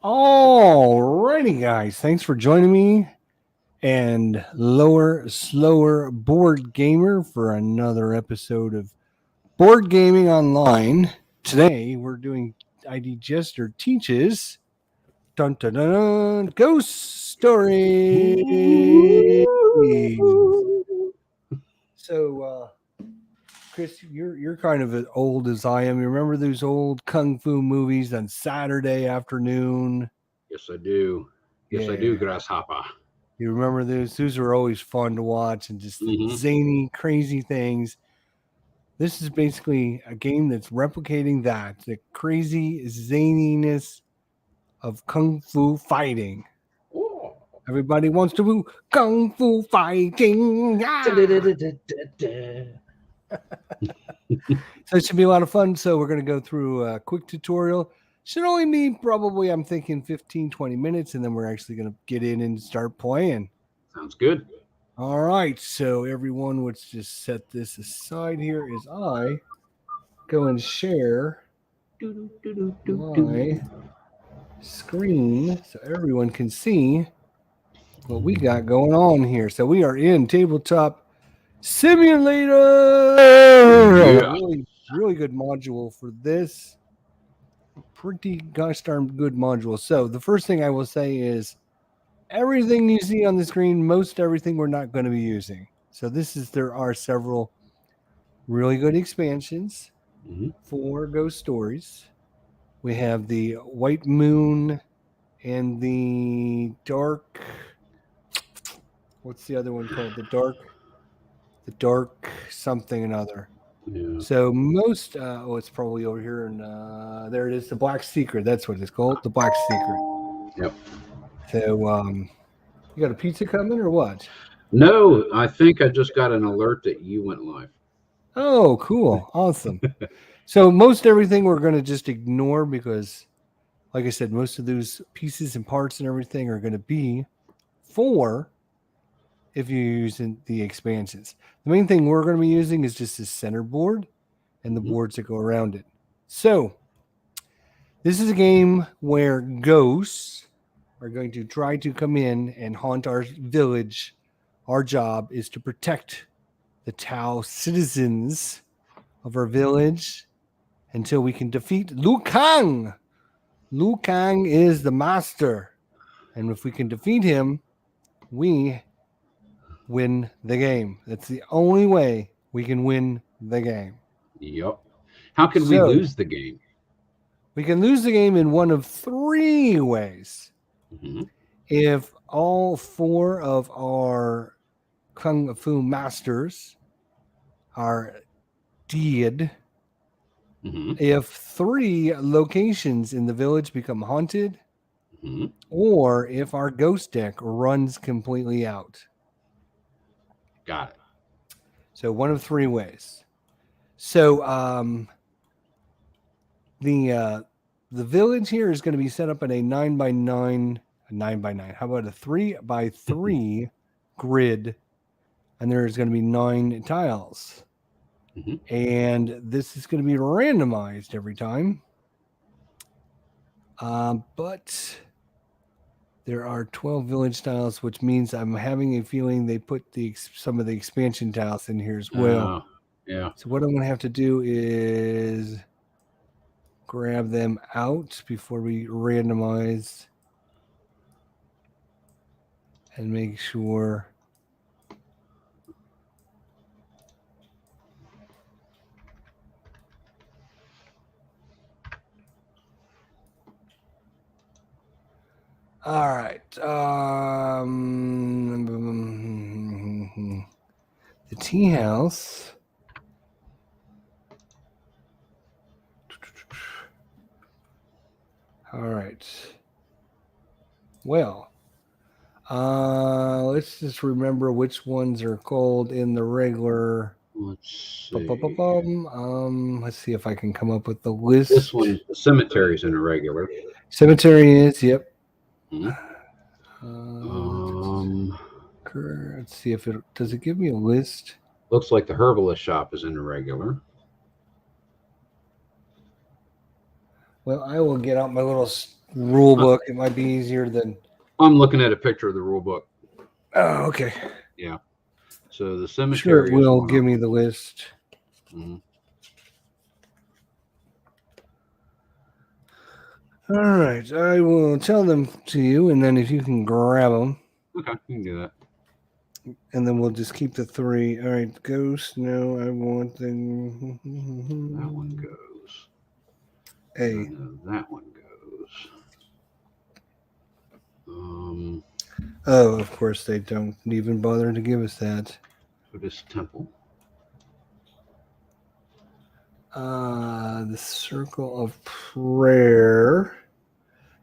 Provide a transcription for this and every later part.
Alrighty, guys. Thanks for joining me and Lower Slower Board Gamer for another episode of Board Gaming Online. Today we're doing IDJESTER Teaches Dun Dun Dun, dun Ghost Stories. So, Chris, you're kind of as old as I am. You remember those old kung fu movies on Saturday afternoon? Yes, I do. Yes, I do, Grasshopper. You remember those? Those were always fun to watch and just Mhm. zany, crazy things. This is basically a game that's replicating that the crazy zaniness of kung fu fighting. Oh. Everybody wants to do kung fu fighting. So it should be a lot of fun. So we're going to go through a quick tutorial. Should only be probably, I'm thinking 15, 20 minutes, and then we're actually going to get in and start playing. Sounds good. All right. So everyone, let's just set this aside here as I go and share my screen so everyone can see what we got going on here. So we are in Tabletop Simulator. Yeah. Really good module for this. Pretty gosh darn good module. So the first thing I will say is everything you see on the screen, most everything we're not going to be using. So there are several really good expansions for Ghost Stories. We have the White Moon and the Dark. What's the other one called? The Dark something another. Yeah. So most, it's probably over here, and there it is, the Black Secret. That's what it's called, the Black Secret. Yep. So, you got a pizza coming or what? No, I think I just got an alert that you went live. Oh, cool, awesome. So most everything we're going to just ignore because, like I said, most of those pieces and parts and everything are going to be for if you're using the expansions. The main thing we're going to be using is just the center board and the boards that go around it. So this is a game where ghosts are going to try to come in and haunt our village. Our job is to protect the Tao citizens of our village until we can defeat Liu Kang. Liu Kang is the master. And if we can defeat him, we win the game. That's the only way we can win the game. Yep. How can we lose the game? We can lose the game in one of three ways. Mm-hmm. If all four of our Kung Fu masters are dead, if three locations in the village become haunted, or if our ghost deck runs completely out. Got it. So one of three ways. So the village here is going to be set up in a 9x9. How about a 3x3 grid? And there's going to be 9 tiles. And this is going to be randomized every time. But there are 12 village tiles, which means I'm having a feeling they put some of the expansion tiles in here as well. Yeah. So what I'm going to have to do is grab them out before we randomize and make sure. All right. The tea house. All right. Well, let's just remember which ones are called in the regular. Let's see. Let's see if I can come up with the list. This one, the cemetery's in a regular. Cemetery is, yep. Let's see if does it give me a list? Looks like the Herbalist Shop is in a regular. Well, I will get out my little rule book. It might be easier than. I'm looking at a picture of the rule book. Oh, okay. Yeah. So the I'm cemetery sure it will is give me the list. Mhm. All right, I will tell them to you, and then if you can grab them, Okay, you can do that. and then we'll just keep the 3. All right, ghost. No, I want the. That one goes. A. And that one goes. Oh, of course they don't even bother to give us that. Buddhist temple. The circle of prayer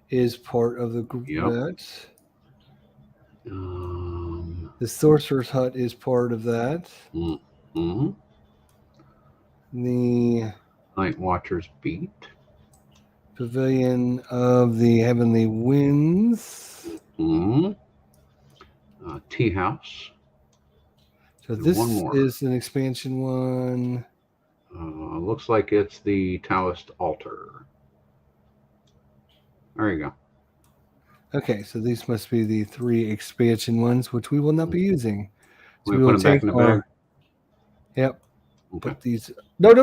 is part of the group. Yep. That. Um, The sorcerer's hut is part of that. mhm. The Night Watcher's beat. pavilion of the heavenly winds. Mhm. Tea house. So And this one more. is an expansion one. Looks like it's the Taoist altar. There you go. Okay, so these must be the 3 expansion ones, which we will not be using. So We we put will them back take in the our. bag. Yep. Okay. Put these. No.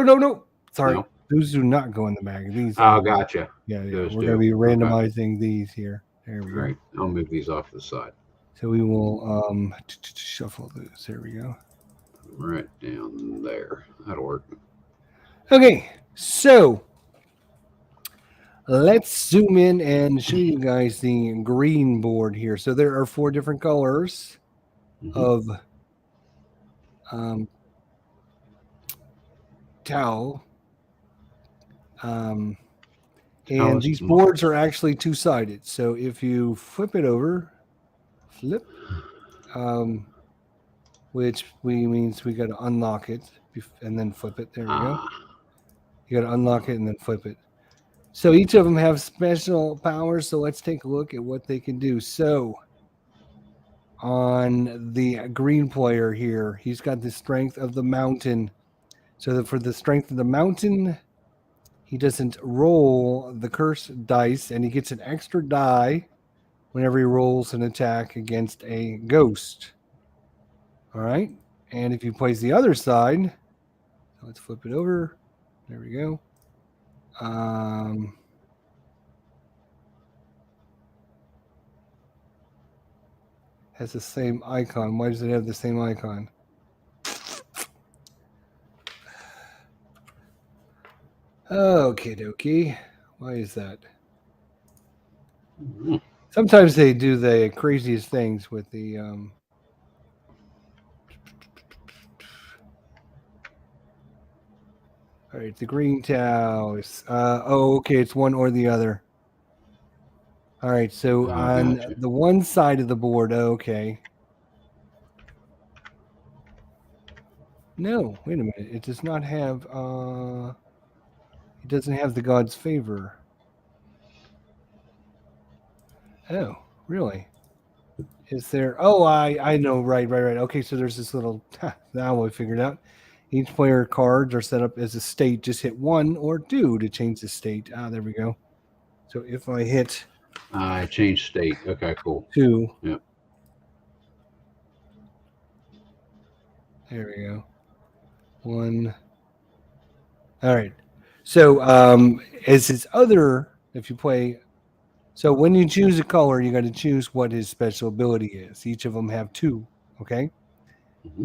Sorry, No? those do not go in the bag. These. Oh, gotcha. Yeah. Those We're going to do. be randomizing these here. There we All go. right. I'll move these off to the side. So we will shuffle those. There we go. Right down there. That'll work. Okay, so let's zoom in and show you guys the green board here. So there are 4 different colors of towel. And Taoist these monks. boards are actually 2-sided. So if you flip it over, which means we got to unlock it and then flip it. There we go. You got to unlock it and then flip it. So each of them have special powers. So let's take a look at what they can do. So on the green player here, he's got the strength of the mountain. So that for the strength of the mountain, he doesn't roll the curse dice, and he gets an extra die whenever he rolls an attack against a ghost. All right. And if he plays the other side, let's flip it over. There we go. Has the same icon. Why does it have the same icon? Okay, dokie. Why is that? Sometimes they do the craziest things with the. All right, the green towels. Okay, it's one or the other. All right, so on Gotcha. the one side of the board, okay. No, wait a minute. It does not have. It doesn't have the god's favor. Oh, really? Is there? Oh, I know. Right. Okay, so there's this little. Now we figured out. Each player cards are set up as a state. Just hit 1 or 2 to change the state. There we go. So if I hit. I changed state. Okay, cool. 2. Yep. There we go. 1. All right. So as his other, if you play. So when you choose a color, you got to choose what his special ability is. Each of them have 2. Okay.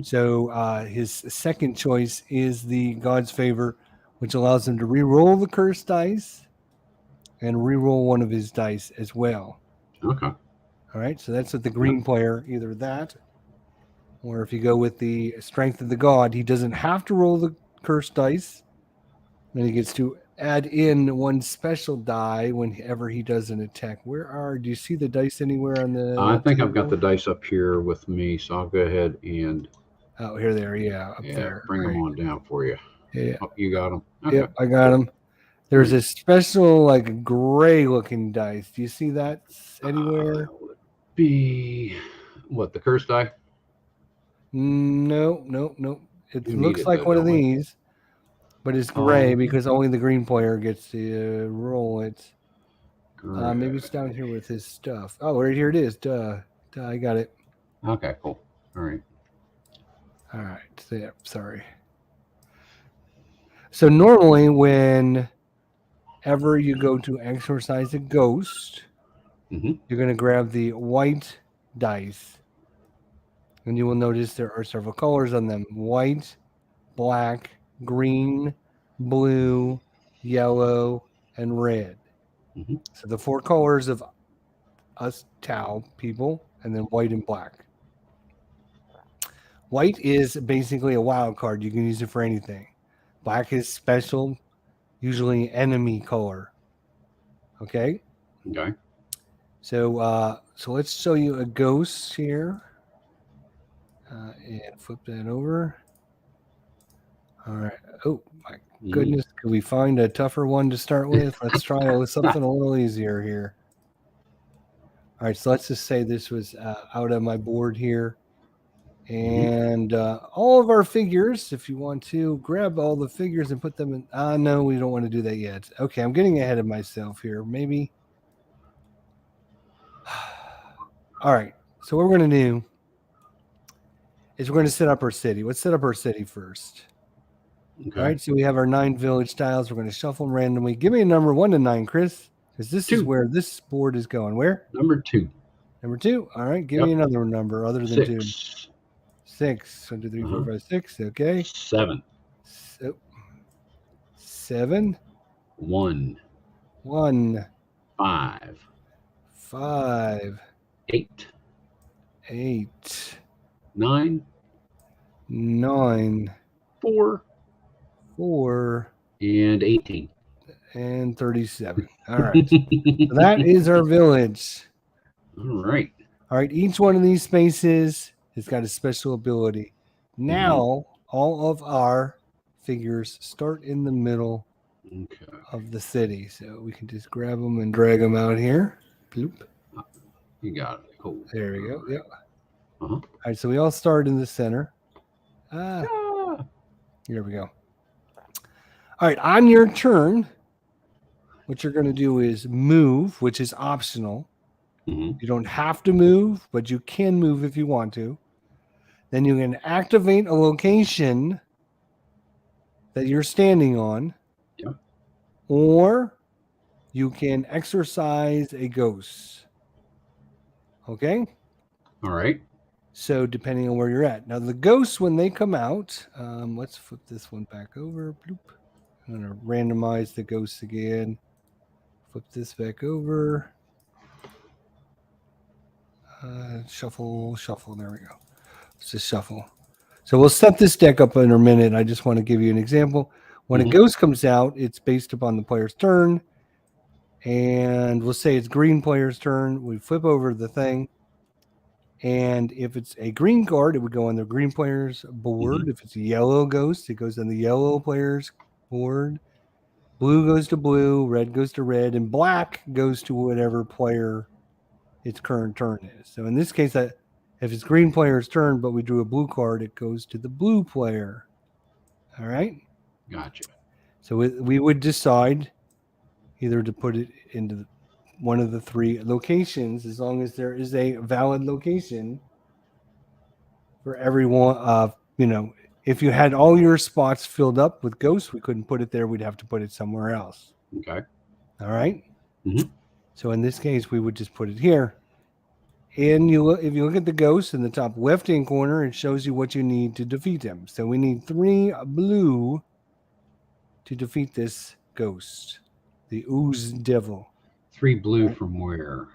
So his second choice is the God's Favor, which allows him to re-roll the cursed dice and re-roll one of his dice as well. Okay. All right, so that's with the green player, either that, or if you go with the Strength of the God, he doesn't have to roll the cursed dice. Then he gets to add in one special die whenever he does an attack. Do you see the dice anywhere on the I think table? I've got the dice up here with me, so I'll go ahead and Oh, here they are. Yeah, up there. bring them on down for you. Yeah. Oh, you got them. Okay. Yep, I got them. There's a special, like, gray-looking dice. Do you see that anywhere? That would be what, the curse die? No. It You need looks it, like though, one of don't we? these, but it's gray because only the green player gets to roll it. Maybe it's down here with his stuff. Oh, right here it is. Duh. I got it. Okay, cool. All right. All right. Yeah, sorry. So normally whenever you go to exorcise a ghost, Mm-hmm. you're going to grab the white dice. And you will notice there are several colors on them: white, black, green, blue, yellow, and red. Mm-hmm. So the 4 colors of us Tau people, and then white and black. White is basically a wild card. You can use it for anything. Black is special, usually enemy color. Okay. Okay. So let's show you a ghost here. And flip that over. All right. Oh my goodness. Could we find a tougher one to start with? Let's try something a little easier here. All right. So let's just say this was out of my board here. And all of our figures, if you want to grab all the figures and put them in. No, we don't want to do that yet. Okay. I'm getting ahead of myself here. Maybe. All right. So what we're going to do is we're going to set up our city. Let's set up our city first. Okay. All right, so we have our 9 village tiles. We're going to shuffle them randomly. Give me a number 1 to 9, Chris, because this is 2. where this board is going. Where? Number 2. Number 2. All right, give me another number other than 2. 6. 1, 2, 3, 4, 5, 6. Okay. 7. So, 7. 1. 1. 5. 5. 8. 8. 9. 9. 4. 4. And 18. And 37. All right. So that is our village. All right. All right. Each one of these spaces has got a special ability. Now, all of our figures start in the middle of the city. So we can just grab them and drag them out here. Bloop. You got it. Cool. There we go. Yep. Uh-huh. All right. So we all start in the center. Here we go. All right. On your turn, what you're going to do is move, which is optional. You don't have to move, but you can move if you want to. Then you can activate a location that you're standing on. Yep. Or you can exorcise a ghost. Okay? All right. So depending on where you're at. Now the ghosts, when they come out, let's flip this one back over. Bloop. I'm going to randomize the ghosts again. Flip this back over. Shuffle. There we go. Let's just shuffle. So we'll set this deck up in a minute. I just want to give you an example. When a ghost comes out, it's based upon the player's turn. And we'll say it's green player's turn. We flip over the thing. And if it's a green card, it would go on the green player's board. If it's a yellow ghost, it goes on the yellow player's board. Blue goes to blue, red goes to red, and black goes to whatever player its current turn is. So in this case, if it's green player's turn, but we drew a blue card, it goes to the blue player. All right? Gotcha. So we would decide either to put it into one of the 3 locations, as long as there is a valid location for everyone. If you had all your spots filled up with ghosts, we couldn't put it there. We'd have to put it somewhere else. Okay. All right? So in this case, we would just put it here. And if you look at the ghost in the top left-hand corner, it shows you what you need to defeat him. So we need 3 blue to defeat this ghost, the ooze devil. 3 blue from where?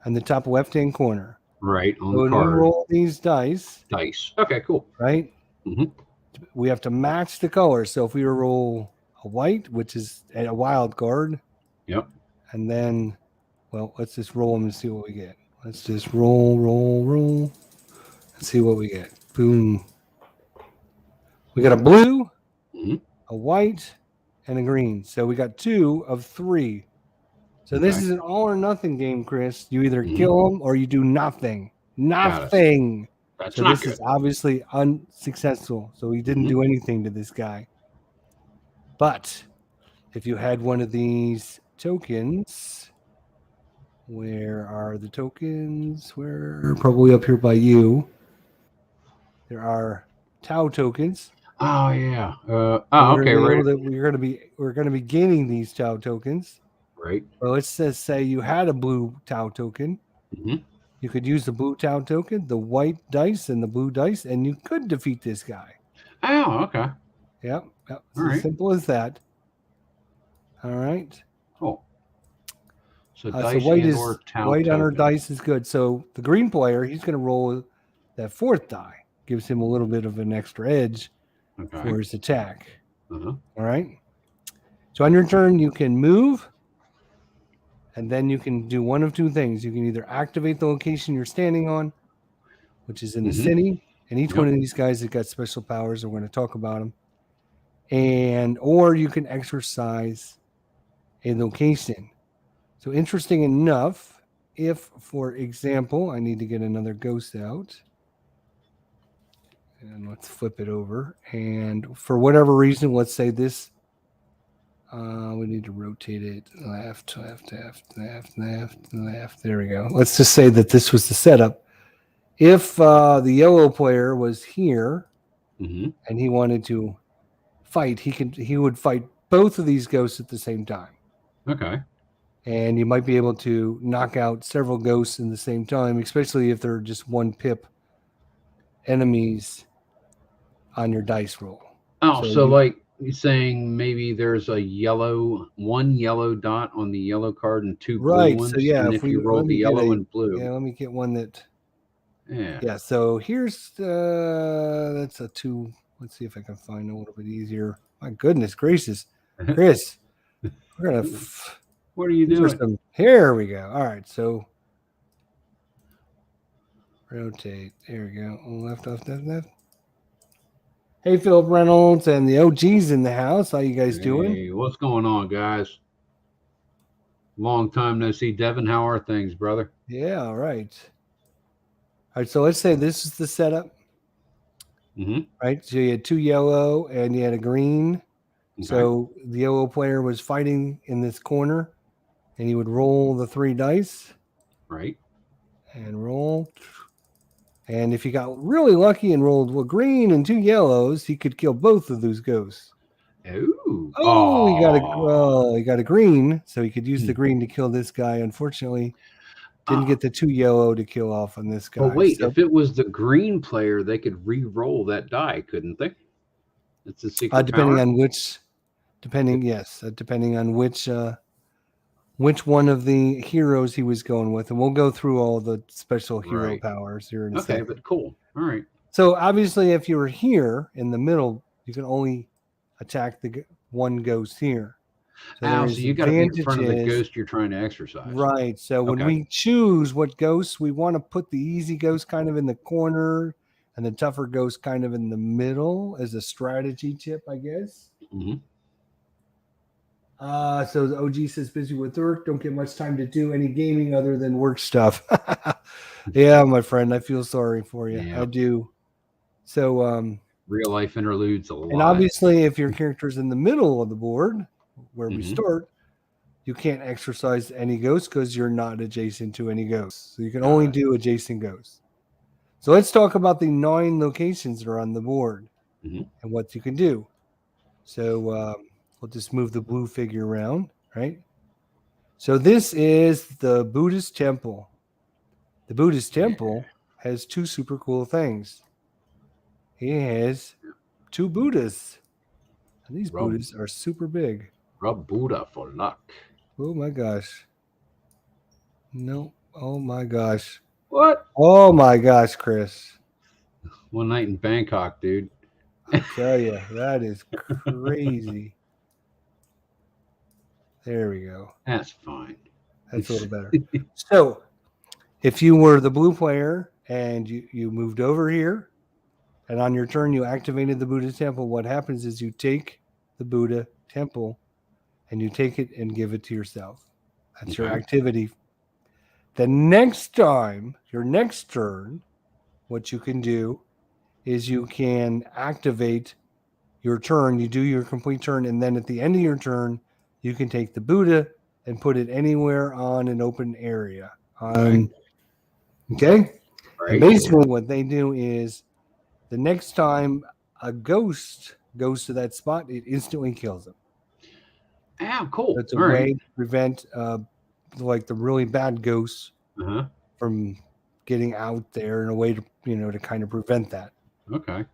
On the top left-hand corner. Right, on So the card. when we roll these dice. Okay, cool. Right? We have to match the color. So if we roll a white, which is a wild card. Yep. And then, let's just roll them and see what we get. Let's just roll, and see what we get. Boom. We got a blue, a white, and a green. So we got 2 of 3. So this is an all or nothing game, Chris. You either kill them or you do nothing. Nothing. That's so not this good. is obviously unsuccessful. So we didn't do anything to this guy. But if you had one of these tokens, Where are the tokens? We're probably up here by you. There are Tau tokens. Oh yeah. And we're Okay, gonna be right. able to we're gonna be gaining these Tau tokens. Right. Well, let's just say you had a blue Tau token. Hmm. You could use the blue Tau token, the white dice, and the blue dice, and you could defeat this guy. Oh, okay. Yep. It's All as right. simple as that. All right. Cool. So So dice and or Tau white on our token. dice is good. So the green player, he's going to roll that fourth die, gives him a little bit of an extra edge Okay. for his attack. Uh-huh. All right. So on your turn, you can move, and then you can do one of two things. You can either activate the location you're standing on, which is in the city, and each one of these guys has got special powers. We're going to talk about them, or you can exercise a location. So interesting enough, if, for example, I need to get another ghost out, and let's flip it over, and for whatever reason, let's say this, we need to rotate it left. There we go. Let's just say that this was the setup. If the yellow player was here and he wanted to fight, he would fight both of these ghosts at the same time. Okay. And you might be able to knock out several ghosts in the same time, especially if they're just one pip enemies on your dice roll. Oh, so like you're saying maybe there's one yellow dot on the yellow card and two blue ones. So yeah, and if you roll the yellow and blue. Yeah, let me get one that. Yeah. Yeah. So here's that's a 2. Let's see if I can find a little bit easier. My goodness gracious, Chris, we're gonna. What are you doing? Here we go. All right, so rotate. There we go. Left. Hey, Philip Reynolds and the OGs in the house. How you guys doing? Hey, what's going on, guys? Long time no see, Devin. How are things, brother? Yeah, all right. All right, so let's say this is the setup. Right, so you had 2 yellow and you had a green. Okay. So the yellow player was fighting in this corner, and he would roll the 3 dice. Right. And roll. And if he got really lucky and rolled a green and 2 yellows, he could kill both of those ghosts. Oh, he got a green, so he could use the green to kill this guy. Unfortunately, didn't get the 2 yellow to kill off on this guy. But wait, if it was the green player, they could re-roll that die, couldn't they? It's a secret depending power? on which one of the heroes he was going with, and we'll go through all the special hero powers here in a second. But cool. All right. So obviously, if you were here in the middle, you can only attack the one ghost here. So you got to be in front of the ghost you're trying to exercise. Right. So when we choose what ghosts, we want to put the easy ghost kind of in the corner and the tougher ghost kind of in the middle as a strategy tip, I guess. So the OG says busy with work, don't get much time to do any gaming other than work stuff. Yeah, my friend, I feel sorry for you. Yeah. I do. So real life interludes a lot. And obviously, if your character's in the middle of the board where we start, you can't exercise any ghosts because you're not adjacent to any ghosts. So you can only do adjacent ghosts. So let's talk about the 9 locations that are on the board and what you can do. So we'll just move the blue figure around, right? So this is the Buddhist temple. The Buddhist temple has 2 super cool things. He has 2 Buddhas. And these Buddhas are super big. Rub Buddha for luck. Oh my gosh. No. Oh my gosh. What? Oh my gosh, Chris. One night in Bangkok, dude. I tell you, that is crazy. There we go. That's fine. That's a little better. So, if you were the blue player and you moved over here, and on your turn you activated the Buddha temple, what happens is you take the Buddha temple and you take it and give it to yourself. That's your activity. The next time, your next turn, what you can do is you can activate your turn. You do your complete turn, and then at the end of your turn, you can take the Buddha and put it anywhere on an open area. Okay? And Right. basically what they do is the next time a ghost goes to that spot, it instantly kills them. Ah, cool. It's a All way right. to prevent like the really bad ghosts Uh-huh. from getting out there, in a way to, you know, to kind of prevent that. Okay.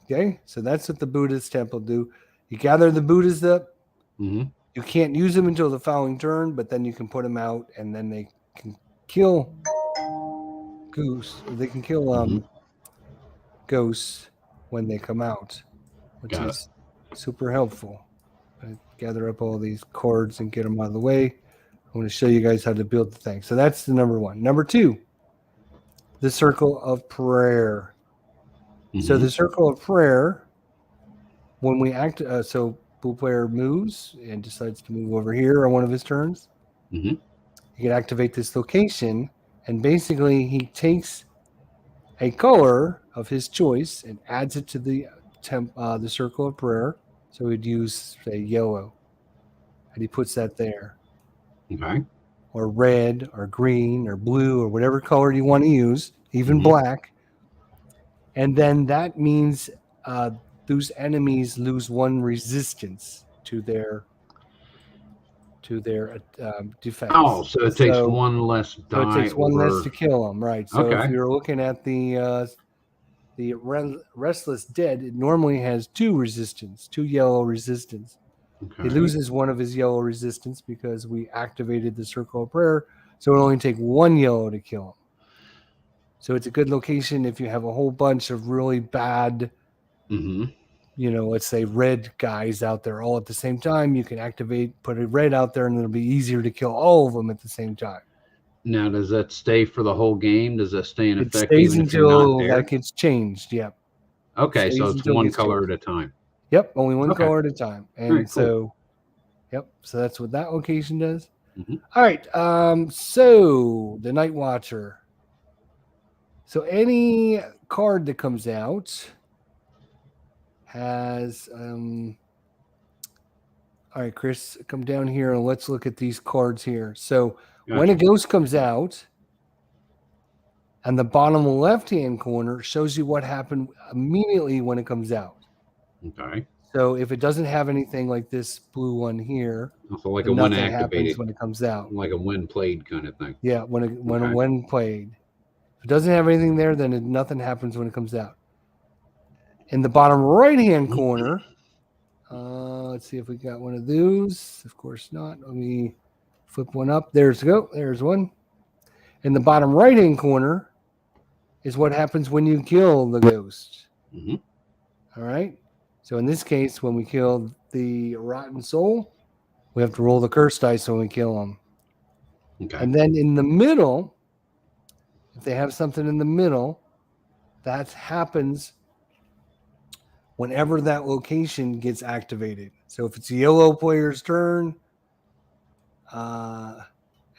Okay, so that's what the Buddhist temple do. You gather the Buddhas up. Mm-hmm. You can't use them until the following turn, but then you can put them out, and then they can kill They can kill ghosts when they come out, which Got is super helpful. I gather up all these cords and get them out of the way. I'm going to show you guys how to build the thing. So that's the number one. Number two, the circle of prayer. So the circle of prayer, when we act, so pool player moves and decides to move over here on one of his turns, Mm-hmm. he can activate this location, and basically he takes a color of his choice and adds it to the circle of prayer. So he'd use, say, yellow, and he puts that there, Okay. or red, or green, or blue, or whatever color you want to use, even black. And then that means those enemies lose one resistance to their defense. Oh, so it takes one less die. So it takes one less to kill them, right? So if Okay. you're looking at the Restless Dead, it normally has two yellow resistance. Okay. He loses one of his yellow resistance because we activated the circle of prayer, so it'll only take one yellow to kill him. So it's a good location if you have a whole bunch of really bad, let's say red guys out there all at the same time. You can put a red out there, and it'll be easier to kill all of them at the same time. Now, does that stay for the whole game? Does that stay in effect? It stays even if you're not until there? that gets changed. Yep. Okay, so it's one color at a time. Yep, only one color at a time. And right, cool. So that's what that location does. Mm-hmm. All right. So the Night Watcher. So any card that comes out has all right, Chris, come down here and let's look at these cards here. So when a ghost comes out, and the bottom left-hand corner shows you what happened immediately when it comes out. Okay. So if it doesn't have anything like this blue one here, so like a when activated, when it comes out, like a when played kind of thing. Yeah, when played. If it doesn't have anything there, then nothing happens when it comes out. In the bottom right-hand corner, let's see if we got one of those. Of course not. Let me flip one up. There's one. In the bottom right-hand corner is what happens when you kill the ghost. All right. So in this case, when we kill the rotten soul, we have to roll the curse dice when we kill them. Okay. And then in the middle, if they have something in the middle, that happens whenever that location gets activated. So if it's a yellow player's turn, and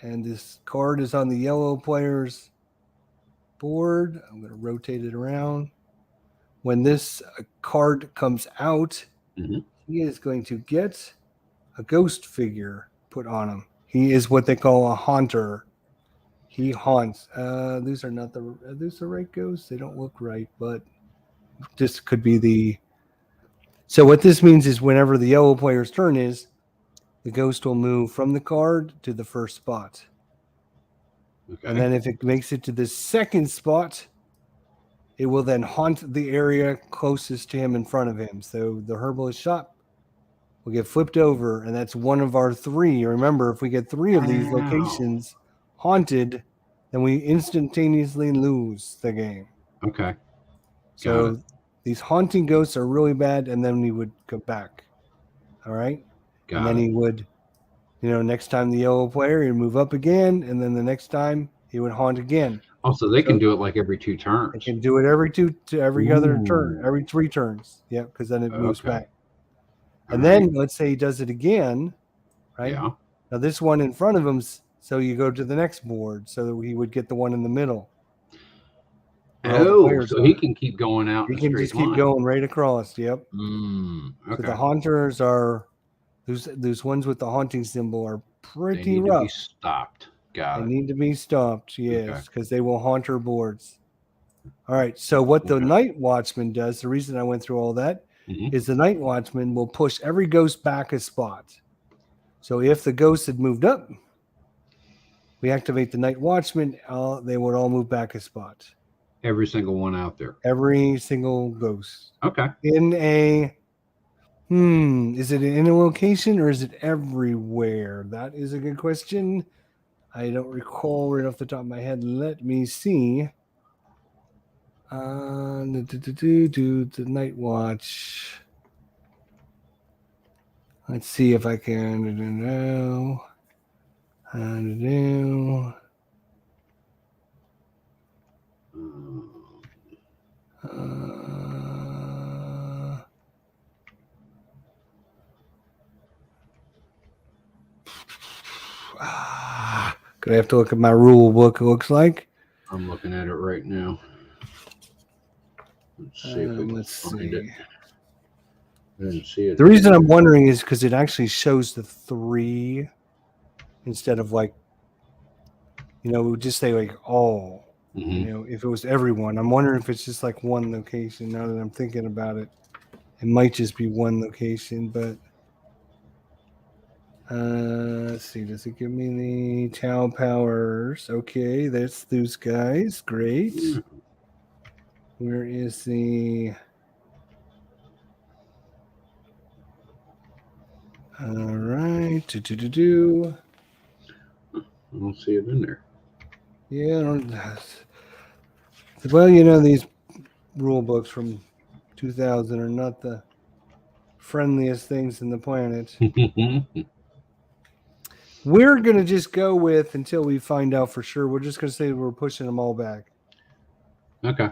this card is on the yellow player's board, I'm going to rotate it around. When this card comes out, he is going to get a ghost figure put on him. He is what they call a haunter. He haunts. These are the right ghosts? They don't look right, but this could be the... So what this means is whenever the yellow player's turn is, the ghost will move from the card to the first spot. Okay. And then if it makes it to the second spot, it will then haunt the area closest to him in front of him. So the Herbalist Shop will get flipped over, and that's one of our three. Remember, if we get three of these locations haunted, then we instantaneously lose the game. Okay. So these haunting ghosts are really bad, and then we would go back. All right? And then he would, next time the yellow player, he'd move up again, and then the next time he would haunt again. Oh, so they can do it like every 2 turns. They can do it every other turn, every 3 turns. Yeah, because then it moves back. And then let's say he does it again, right? Yeah. Now this one in front of him, so you go to the next board, so that he would get the one in the middle. Oh, so he can keep going out. He can just keep going right across. Yep. Okay. So the haunters are those ones with the haunting symbol are pretty need rough. to be stopped. Got They it. need to be stopped, yes, because they will haunt our boards. All right. So what the Okay. Night Watchman does, the reason I went through all that, Mhm. is the Night Watchman will push every ghost back a spot. So if the ghost had moved up, we activate the Night Watchman, they would all move back a spot. Every single one out there. Every single ghost. Okay. In a is it in a location or is it everywhere? That is a good question. I don't recall right off the top of my head. Let me see. The Night Watch. Let's see if I can. Could I have to look at my rule book? It looks like. I'm looking at it right now. Let's see if I can find it. I didn't see it. The reason I'm wondering is because it actually shows the 3 instead of like, it would just say like all. Mhm. If it was everyone. I'm wondering if it's just like one location. Now that I'm thinking about it, it might just be one location. But let's see. Does it give me the Tau powers? Okay, that's those guys. Great. Where is the? All right. I don't see it in there. Yeah. Well, these rule books from 2000 are not the friendliest things in the planet. We're going to just go with, until we find out for sure, we're just going to say we're pushing them all back. Okay.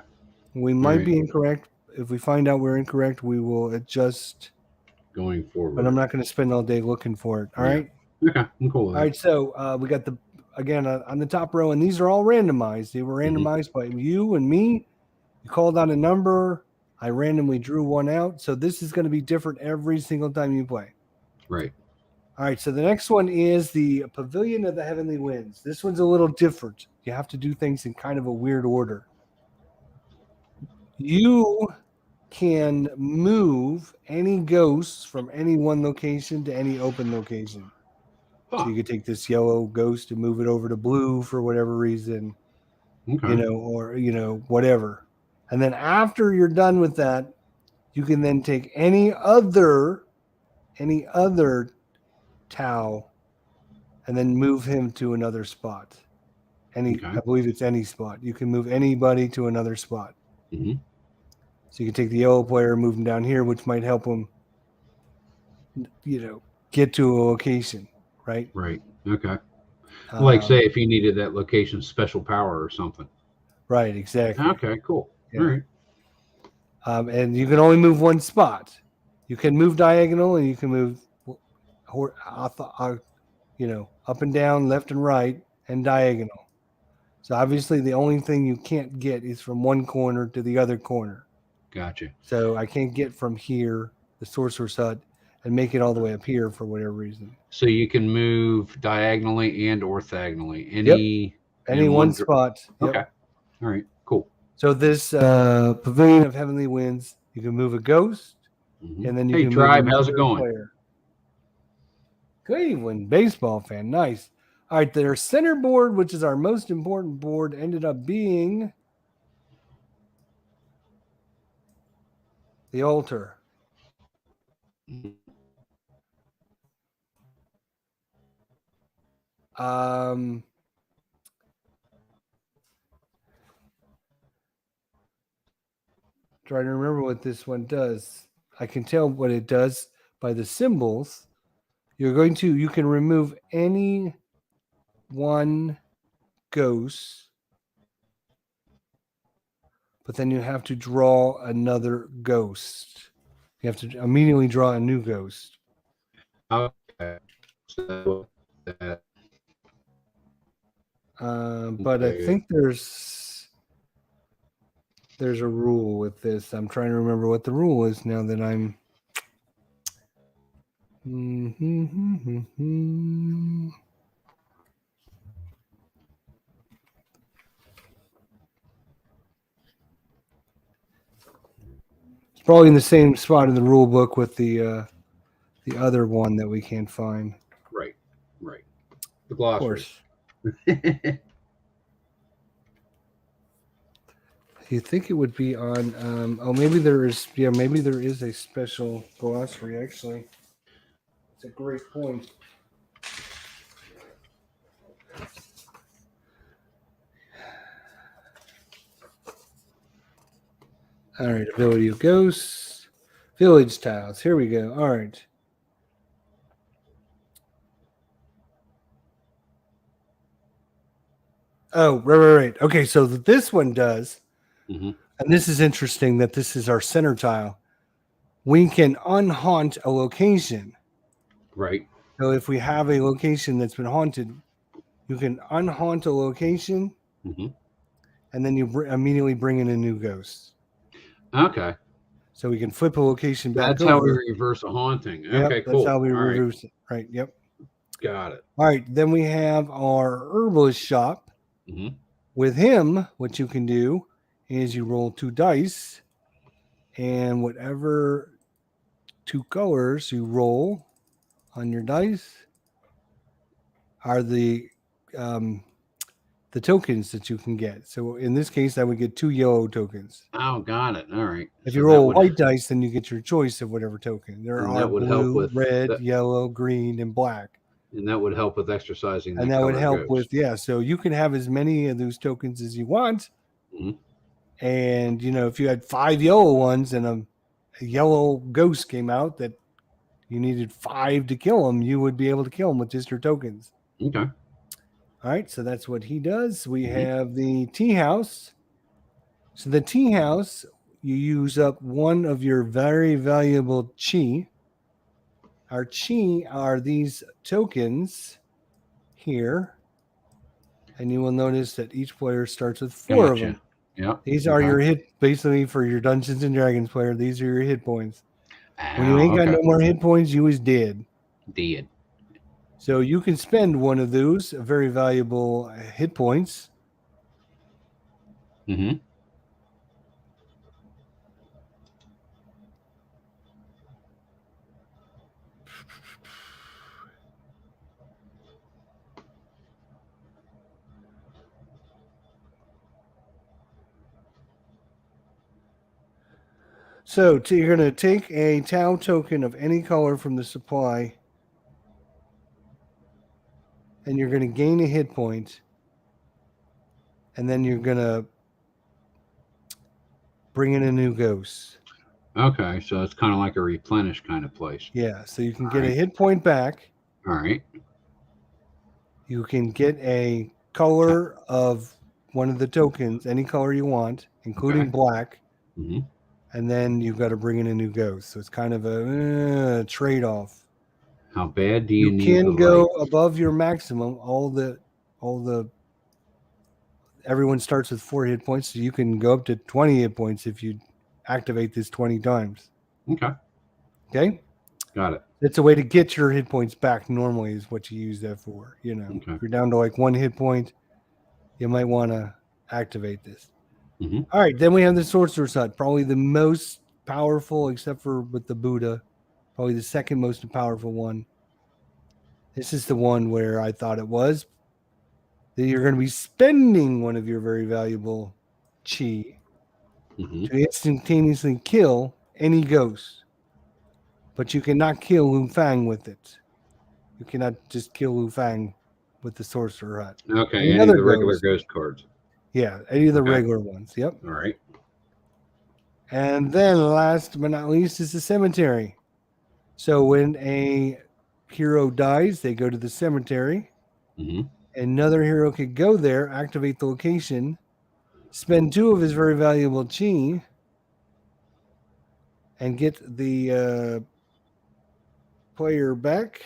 We might be incorrect. If we find out we're incorrect, we will adjust. Going forward. But I'm not going to spend all day looking for it. All right? Okay. I'm cool with that. All right. So we got on the top row, and these are all randomized. They were randomized by you and me. You called out a number. I randomly drew one out. So this is going to be different every single time you play. Right. All right, so the next one is the Pavilion of the Heavenly Winds. This one's a little different. You have to do things in kind of a weird order. You can move any ghosts from any one location to any open location. So you could take this yellow ghost and move it over to blue for whatever reason, Okay. or whatever. And then after you're done with that, you can then take any other Tau and then move him to another spot. I believe it's any spot. You can move anybody to another spot. Mm-hmm. So you can take the yellow player, move him down here, which might help him, get to a location, right? Right. Okay. Like, say, if you needed that location's special power or something. Right, exactly. Okay, cool. Yeah. All right. And you can only move one spot. You can move diagonal, and you can move, up and down, left and right, and diagonal. So obviously, the only thing you can't get is from one corner to the other corner. Gotcha. So I can't get from here, the Sorcerer's Hut, and make it all the way up here for whatever reason. So you can move diagonally and orthogonally. Any one spot. Yep. Okay. All right. Cool. So this Pavilion of Heavenly Winds, you can move a ghost, and then you can Tribe, move how's it going? Player. Cleveland baseball fan, nice. All right, their center board, which is our most important board, ended up being the altar. Trying to remember what this one does. I can tell what it does by the symbols. You can remove any one ghost, but then you have to draw another ghost. You have to immediately draw a new ghost. Okay. So but I think there's a rule with this. I'm trying to remember what the rule is now that I'm. It's probably in the same spot in the rule book with the other one that we can't find. Right. The Of glossary. course. You think it would be on? Maybe there is. Yeah, maybe there is a special glossary. Actually, it's a great point. All right, ability of ghosts, village tiles. Here we go. All right. Oh, right. Okay, so this one does, Mm-hmm. and this is interesting that this is our center tile. We can unhaunt a location. Right. So if we have a location that's been haunted, you can unhaunt a location, Mm-hmm. and then you immediately bring in a new ghost. Okay. So we can flip a location back That's over. how we reverse a haunting. Yep, Okay, that's cool. how we All right. reverse it. Right. Yep. Got it. All right. Then we have our herbalist shop. Mm-hmm. With him, what you can do is you roll 2 dice, and whatever 2 colors you roll on your dice are the tokens that you can get. So in this case, I would get 2 yellow tokens. Oh, got it. All right. If So you that roll would- white dice, then you get your choice of whatever token. There And are that would help blue, with red, that- yellow, green, and black. And that would help with exercising And that that would color help ghost. with, yeah. So you can have as many of those tokens as you want. Mhm. And, if you had 5 yellow ones and a yellow ghost came out that you needed 5 to kill him, you would be able to kill him with just your tokens. Okay. All right. So that's what he does. We Mhm. have the tea house. So the tea house, you use up 1 of your very valuable chi. Our chi are these tokens here. And you will notice that each player starts with 4 of Gotcha. them. Yeah. These are your hit, basically for your Dungeons and Dragons player. These are your hit points. When you ain't got no more hit points, you is dead. Dead. So you can spend 1 of those very valuable hit points. Mm-hmm. So you're going to take a Tau token of any color from the supply, and you're going to gain a hit point, and then you're going to bring in a new ghost. Okay, so it's kind of like a replenish kind of place. Yeah, so you can get a hit point back. All right. You can get a color of one of the tokens, any color you want, including black. Mm-hmm. And then you've got to bring in a new ghost. So it's kind of a trade-off. How bad do you need can the go light? above your maximum. Everyone starts with 4 hit points, so you can go up to 20 hit points if you activate this 20 times. Okay? Got it. It's a way to get your hit points back normally is what you use that for. Okay. If you're down to like 1 hit point, you might want to activate this. Mm-hmm. All right, then we have the Sorcerer's Hut, probably the most powerful, except for with the Buddha, probably the second most powerful one. This is the one where I thought it was that you're going to be spending 1 of your very valuable chi Mm-hmm. to instantaneously kill any ghost, but you cannot kill Lu Fang with it. You cannot just kill Lu Fang with the Sorcerer Hut. Okay, Any any of other the regular ghost. ghost cards. Yeah, any of the Okay. regular ones. Yep. All right. And then last but not least is the cemetery. So when a hero dies, they go to the cemetery. Mm-hmm. Another hero could go there, activate the location, spend 2 of his very valuable chi, and get the player back.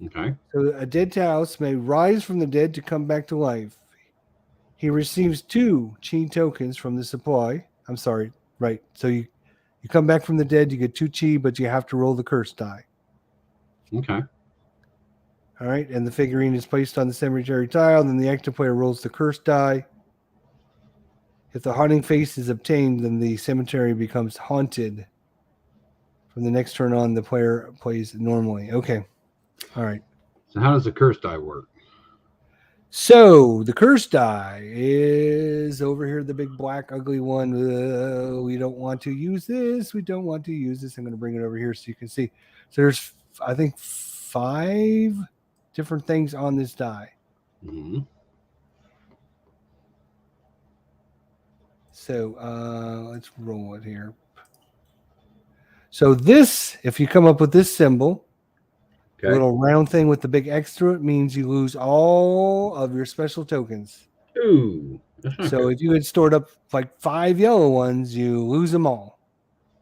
Okay. So a dead house may rise from the dead to come back to life. He receives 2 chi tokens from the supply. I'm sorry, right. So you come back from the dead, you get 2 chi, but you have to roll the curse die. Okay. All right, and the figurine is placed on the cemetery tile. Then the active player rolls the curse die. If the haunting face is obtained, then the cemetery becomes haunted. From the next turn on, the player plays normally. Okay. All right. So how does the curse die work? So the curse die is over here, the big black ugly one. We don't want to use this. We don't want to use this. I'm going to bring it over here so you can see. So there's, I think, 5 different things on this die. Mm-hmm. So let's roll it here. So this, if you come up with this symbol, Okay. little round thing with the big X through it, means you lose all of your special tokens. Ooh. That's not So good. if you had stored up like 5 yellow ones, you lose them all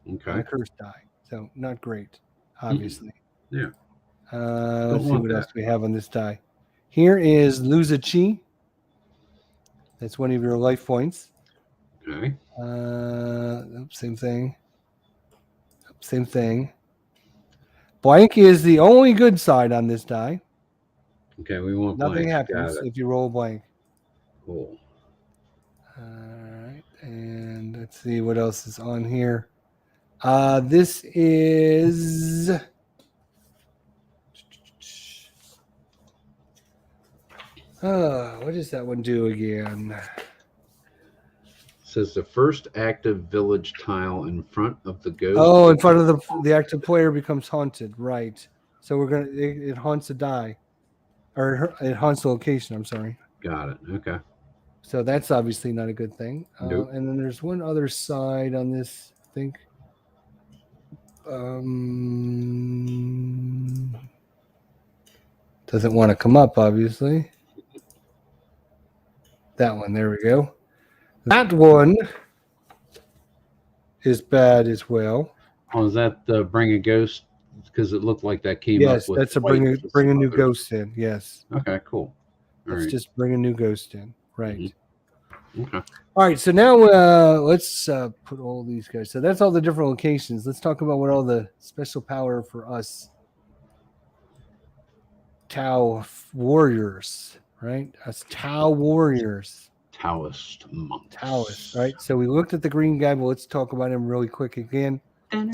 on Okay. the curse die. So not great, obviously. Yeah. Let's see want what that. else we have on this die. Here is lose a chi. That's one of your life points. Okay. Same thing. Same thing. Blank is the only good side on this die. Okay. We want Nothing blank. happens Got it. if you roll blank. Cool. All right. And let's see what else is on here. This is... what does that one do again? Says the first active village tile in front of the ghost. Oh, in front of the active player becomes haunted, right? So we're gonna it haunts a die, or it haunts the location. I'm sorry. Got it. Okay. So that's obviously not a good thing. Nope. And then there's one other side on this, I think. Doesn't want to come up, obviously. That one, there we go. That one is bad as well. Oh, is that bring a ghost? Because it looked like that came Yes, up with. that's a bring a new ghost in. Yes. Okay, cool. Let's just bring a new ghost in. Right. Mm-hmm. Okay. All right. So now let's put all these guys. So that's all the different locations. Let's talk about what all the special power for us Tau warriors, right? Us Tau warriors. Taoist monks. Taoist, right? So we looked at the green guy, but let's talk about him really quick again. So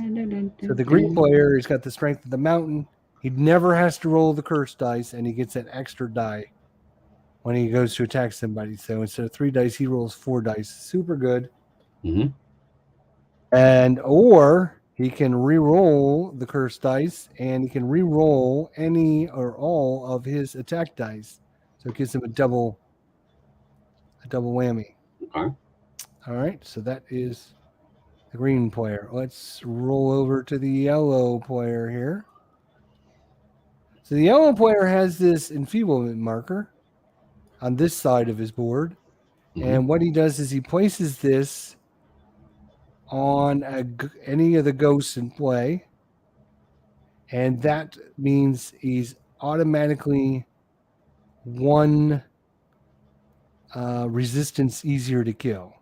the green player, he's got the strength of the mountain. He never has to roll the curse dice, and he gets an extra die when he goes to attack somebody. So instead of 3 dice, he rolls 4 dice. Super good. Mm-hmm. And or he can re-roll the curse dice, and he can re-roll any or all of his attack dice. So it gives him a double whammy. Okay. All right, so that is the green player. Let's roll over to the yellow player here. So the yellow player has this enfeeblement marker on this side of his board. Mm-hmm. And what he does is he places this on any of the ghosts in play. And that means he's automatically 1 resistance easier to kill.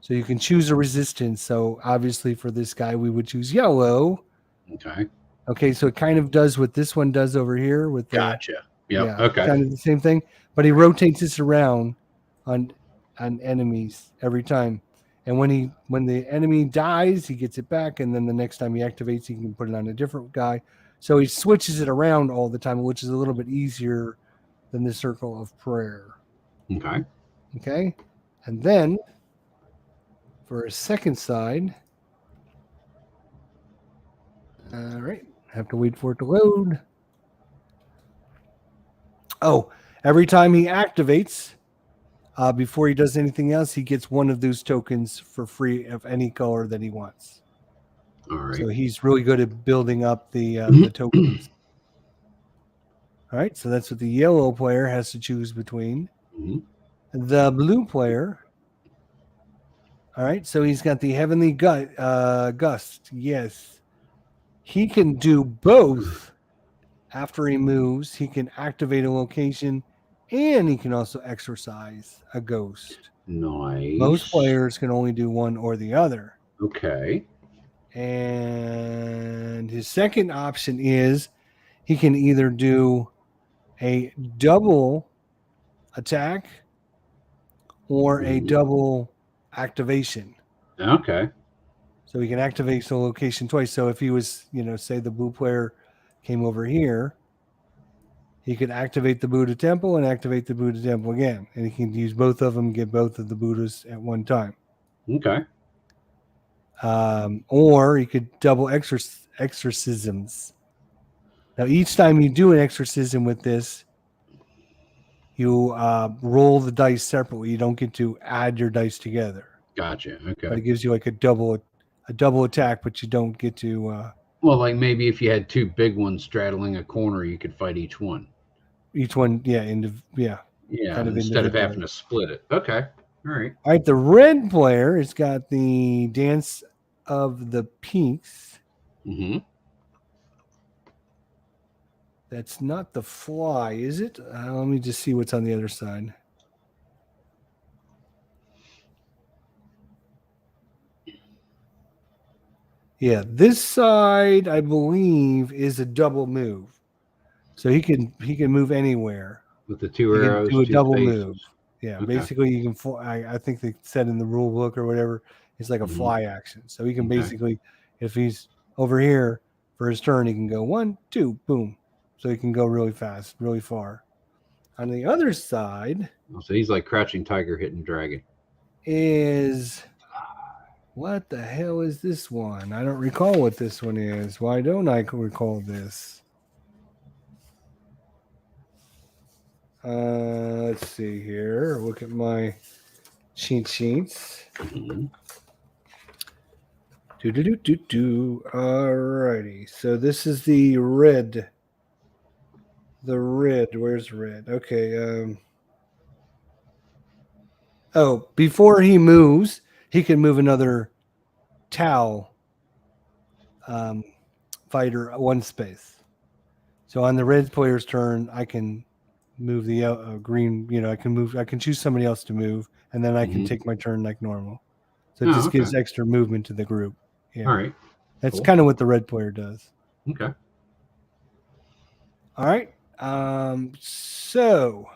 So you can choose a resistance. So obviously for this guy, we would choose yellow. Okay. Okay, so it kind of does what this one does over here with the... Gotcha. Yep. Yeah, Okay. kind of the same thing. But he rotates this around on enemies every time. And when the enemy dies, he gets it back. And then the next time he activates, he can put it on a different guy. So he switches it around all the time, which is a little bit easier than the circle of prayer. Okay. Okay. And then for a second side, all right, have to wait for it to load. Oh, every time he activates, before he does anything else, he gets 1 of those tokens for free of any color that he wants. All right. So he's really good at building up the tokens. All right, so that's what the yellow player has to choose between. Mm-hmm. The blue player. All right, so he's got the heavenly gust. Yes, he can do both. After he moves, he can activate a location, and he can also exorcise a ghost. Nice. Most players can only do one or the other. Okay. And his second option is he can either do a double attack or a double activation. Okay. So he can activate the location twice. So if he was, say the blue player came over here, he could activate the Buddha temple and activate the Buddha temple again. And he can use both of them, get both of the Buddhas at one time. Okay. Or he could double exorcisms. Now, each time you do an exorcism with this, you roll the dice separately. You don't get to add your dice together. Gotcha. Okay. But it gives you like a double attack, but you don't get to. Well, like maybe if you had two big ones straddling a corner, you could fight each one. Each one, yeah, Yeah, kind of instead of having individually. to split it. Okay. All right. All right, the red player has got the Dance of the Peaks. Mm-hmm. That's not the fly, is it? Let me just see what's on the other side. Yeah, this side, I believe, is a double move. So he can move anywhere. With the two He can arrows, do a two double faces. move. Yeah, Okay. basically you can fly. I think they said in the rule book or whatever, it's like a fly action. So he can basically, if he's over here for his turn, he can go 1, 2, boom. So he can go really fast, really far. On the other side So he's like Crouching Tiger, Hidden Dragon. is, what the hell is this one? I don't recall what this one is. Why don't I recall this? Let's see here. Look at my cheat sheets. Alrighty. So this is the red. The red. Where's red? Okay. Oh, before he moves, he can move another Tau fighter one space. So on the red player's turn, I can move the green. I can choose somebody else to move, and then I can take my turn like normal. So it just gives extra movement to the group. Yeah. All right. That's kind of what the red player does. Okay. All right. So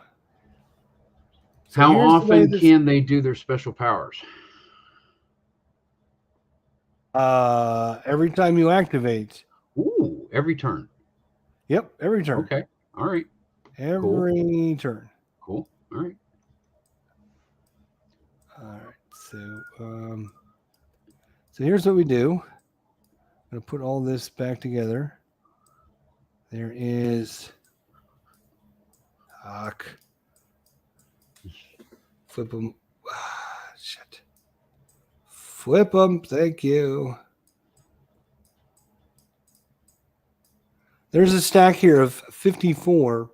how often can they do their special powers? Every time you activate. Ooh, every turn. Yep, every turn. Okay. All right. Every turn. Cool. All right. All right. So here's what we do. I'm going to put all this back together. There is flip them. Shit. Flip them. Thank you. There's a stack here of 54.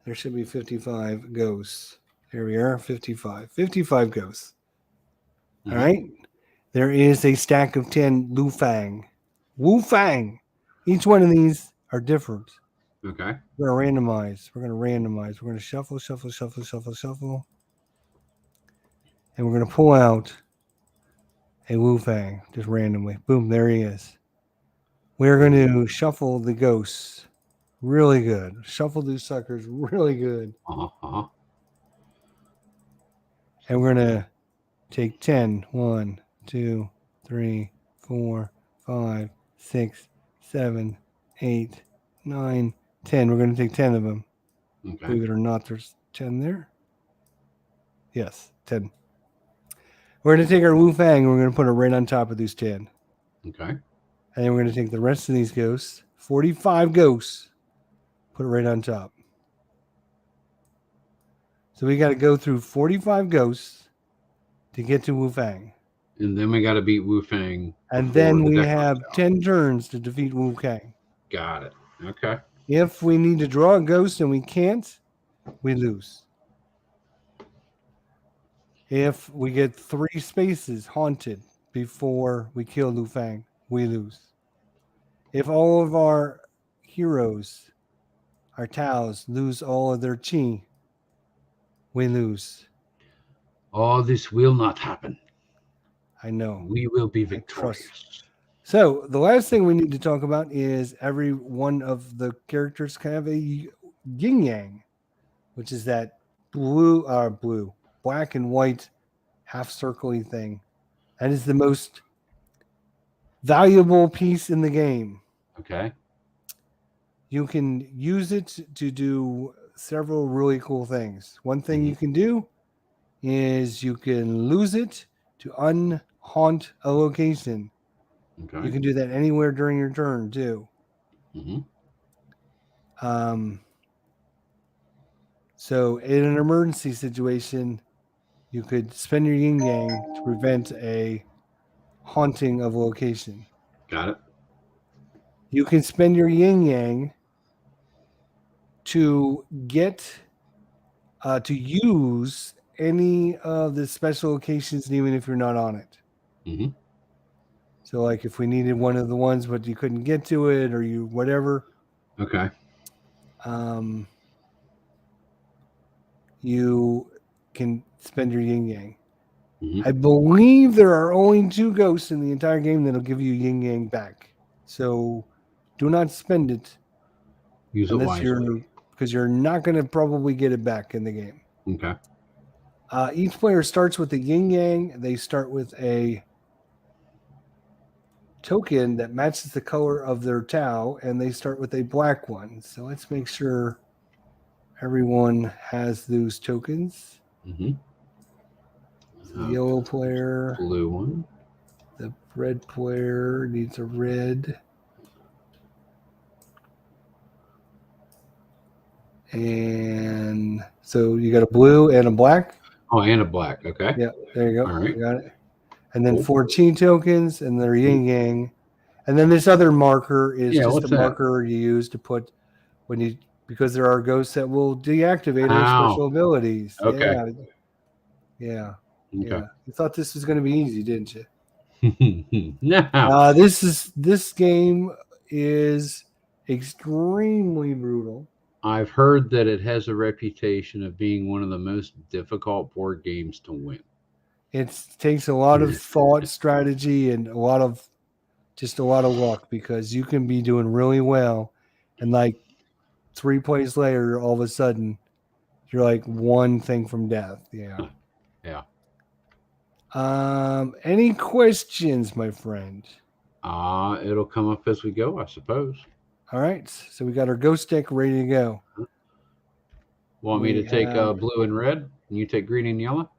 There should be 55 ghosts. Here we are, 55. 55 ghosts. All right. There is a stack of 10 Lu Fang. Wu Fang. Each one of these are different. Okay. We're going to randomize. We're going to shuffle. And we're going to pull out a Wu Fang just randomly. Boom, there he is. We're going to shuffle the ghosts really good. Shuffle these suckers really good. And we're going to take 10. 1, 2, 3, 4, 5, 6, 7, 8, 9, 10. We're going to take 10 of them. Okay. Believe it or not, there's 10 there. Yes, 10. We're going to take our Wu Fang and we're going to put it right on top of these 10. Okay. And then we're going to take the rest of these ghosts, 45 ghosts, put it right on top. So we got to go through 45 ghosts to get to Wu Fang. And then we got to beat Wu Fang. And then we have 10 turns to defeat Wu Fang. Got it. Okay. If we need to draw a ghost and we can't, we lose. If we get 3 spaces haunted before we kill Lu Fang, we lose. If all of our heroes, our Taos, lose all of their chi, we lose. Oh, this will not happen. I know. We will be victorious. So the last thing we need to talk about is every one of the characters can have a Gingyang, which is that black and white half circly thing. That is the most valuable piece in the game. Okay. You can use it to do several really cool things. One thing you can do is you can lose it to unhaunt a location. Okay. You can do that anywhere during your turn too. Mm-hmm. So in an emergency situation, you could spend your yin yang to prevent a haunting of a location. Got it. You can spend your yin yang to get to use any of the special locations, even if you're not on it. Mm-hmm. So, like if we needed one of the ones, but you couldn't get to it, or you whatever, Okay. You can spend your yin yang. Mm-hmm. I believe there are only 2 ghosts in the entire game that'll give you yin yang back. So, do not spend it Use it unless wisely. because you're not going to probably get it back in the game. Okay. Each player starts with a yin yang. They start with a token that matches the color of their Tao, and they start with a black one. So let's make sure everyone has those tokens. Mm-hmm. The yellow player, blue one. the red player needs a red. And so you got a blue and a black. Oh, and a black. Okay. Yeah, there you go. All right. You got it. And then Cool. 4 chi tokens, and they're yin yang. And then this other marker is just what's a that? marker you use to put when you because there are ghosts that will deactivate our Ow. special abilities. Okay. Yeah. Okay. Yeah. You thought this was going to be easy, didn't you? No. This game is extremely brutal. I've heard that it has a reputation of being one of the most difficult board games to win. It takes a lot of thought, strategy, and a lot of luck because you can be doing really well, and like 3 plays later, all of a sudden, you're like one thing from death. Yeah. Yeah. Any questions, my friend? It'll come up as we go, I suppose. All right. So we got our ghost deck ready to go. Want me to take blue and red, and you take green and yellow?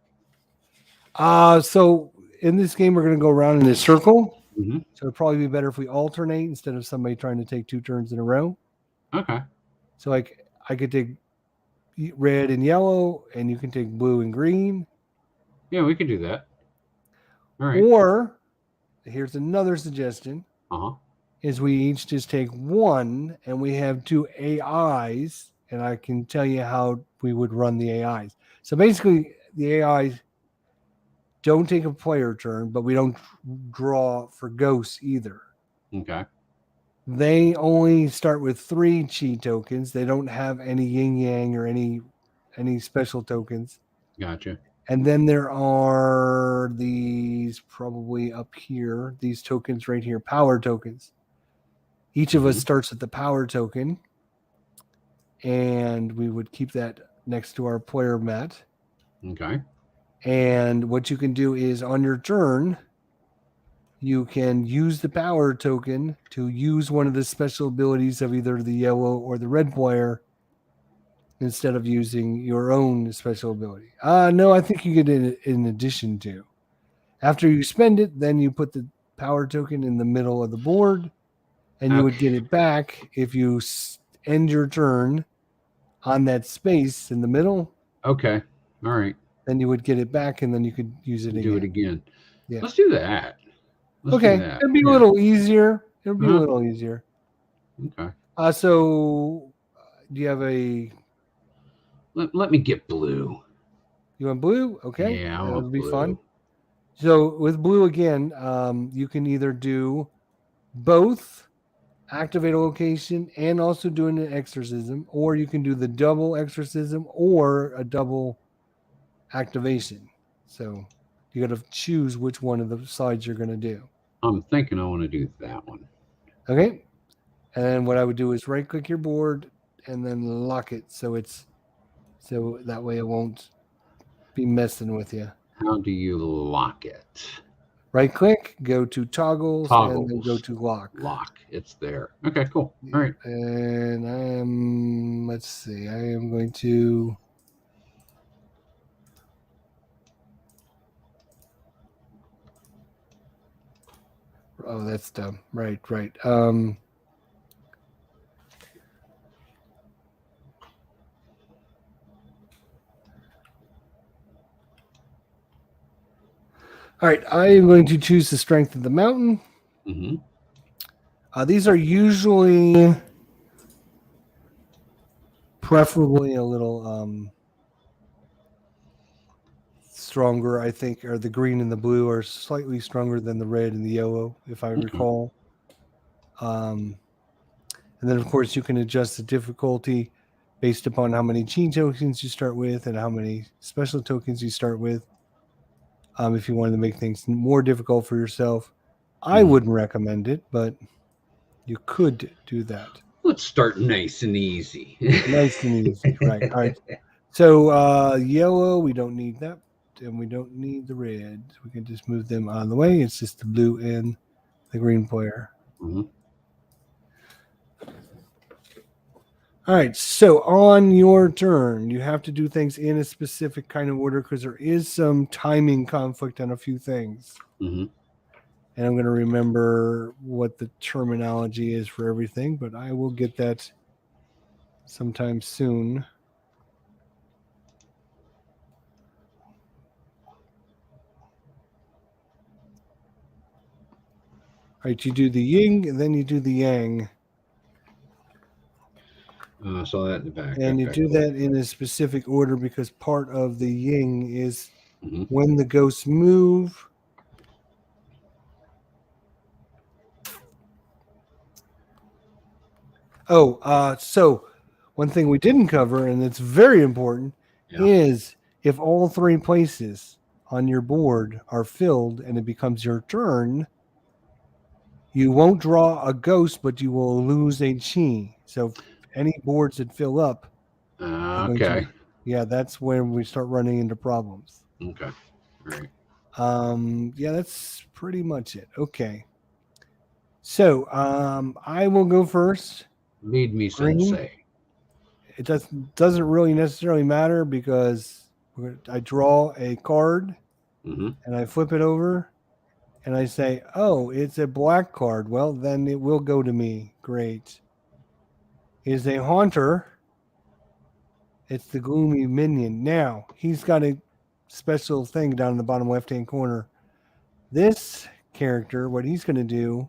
So in this game, we're going to go around in a circle. Mm-hmm. So it'd probably be better if we alternate instead of somebody trying to take 2 turns in a row. Okay. So like I could take red and yellow, and you can take blue and green. Yeah, we could do that. All right. Or here's another suggestion. Uh-huh. Is we each just take 1, and we have 2 AIs, and I can tell you how we would run the AIs. So basically, the AIs don't take a player turn, but we don't draw for ghosts either. Okay. They only start with 3 chi tokens. They don't have any yin yang or any special tokens. Gotcha. And then there are these probably up here, these tokens right here, power tokens. Each of us starts with the power token, and we would keep that next to our player mat. Okay. And what you can do is on your turn, you can use the power token to use one of the special abilities of either the yellow or the red player instead of using your own special ability. No, I think you get it in addition to. After you spend it, then you put the power token in the middle of the board, and you would get it back if you end your turn on that space in the middle. Okay. All right. Then you would get it back, and then you could use it again. Do it again. Yeah. Let's do that. Okay. It'll be a little easier. It'll be a little easier. Okay. So do you have a... Let me get blue. You want blue? Okay. Yeah, that'll be fun. So with blue again, you can either do both activate a location and also doing an exorcism, or you can do the double exorcism or a double activation. So you got to choose which one of the sides you're going to do. I'm thinking I want to do that one. Okay. And what I would do is right click your board and then lock it so that way it won't be messing with you. How do you lock it? Right click, go to toggles, and then go Toggles. to lock. Lock. It's there. Okay, cool. All right. And I am, let's see, I am going to. Oh, that's dumb. Right. All right, I am going to choose the strength of the mountain. Mm-hmm. These are usually preferably a little stronger, I think, or the green and the blue are slightly stronger than the red and the yellow, if I recall. And then, of course, you can adjust the difficulty based upon how many chi tokens you start with and how many special tokens you start with. If you wanted to make things more difficult for yourself, I wouldn't recommend it, but you could do that. Let's start nice and easy. Nice and easy, right? All right. So yellow, we don't need that, and we don't need the red. We can just move them out of the way. It's just the blue and the green player. Mm-hmm. All right. So on your turn, you have to do things in a specific kind of order because there is some timing conflict on a few things. Mm-hmm. And I'm going to remember what the terminology is for everything, but I will get that sometime soon. All right, you do the yin, and then you do the yang. I saw that in the back. And you do that in a specific order because part of the yin is when the ghosts move. So one thing we didn't cover, and it's very important, is if all three places on your board are filled and it becomes your turn, you won't draw a ghost, but you will lose a chi. So any boards that fill up, okay. Yeah, that's when we start running into problems. Okay. All right. Yeah, that's pretty much it. Okay. So, I will go first. Lead me, Green. sensei. It doesn't really necessarily matter because I draw a card and I flip it over and I say, "Oh, it's a black card." Well, then it will go to me. Great. Is a haunter. It's the gloomy minion. Now, he's got a special thing down in the bottom left-hand corner. This character, what he's going to do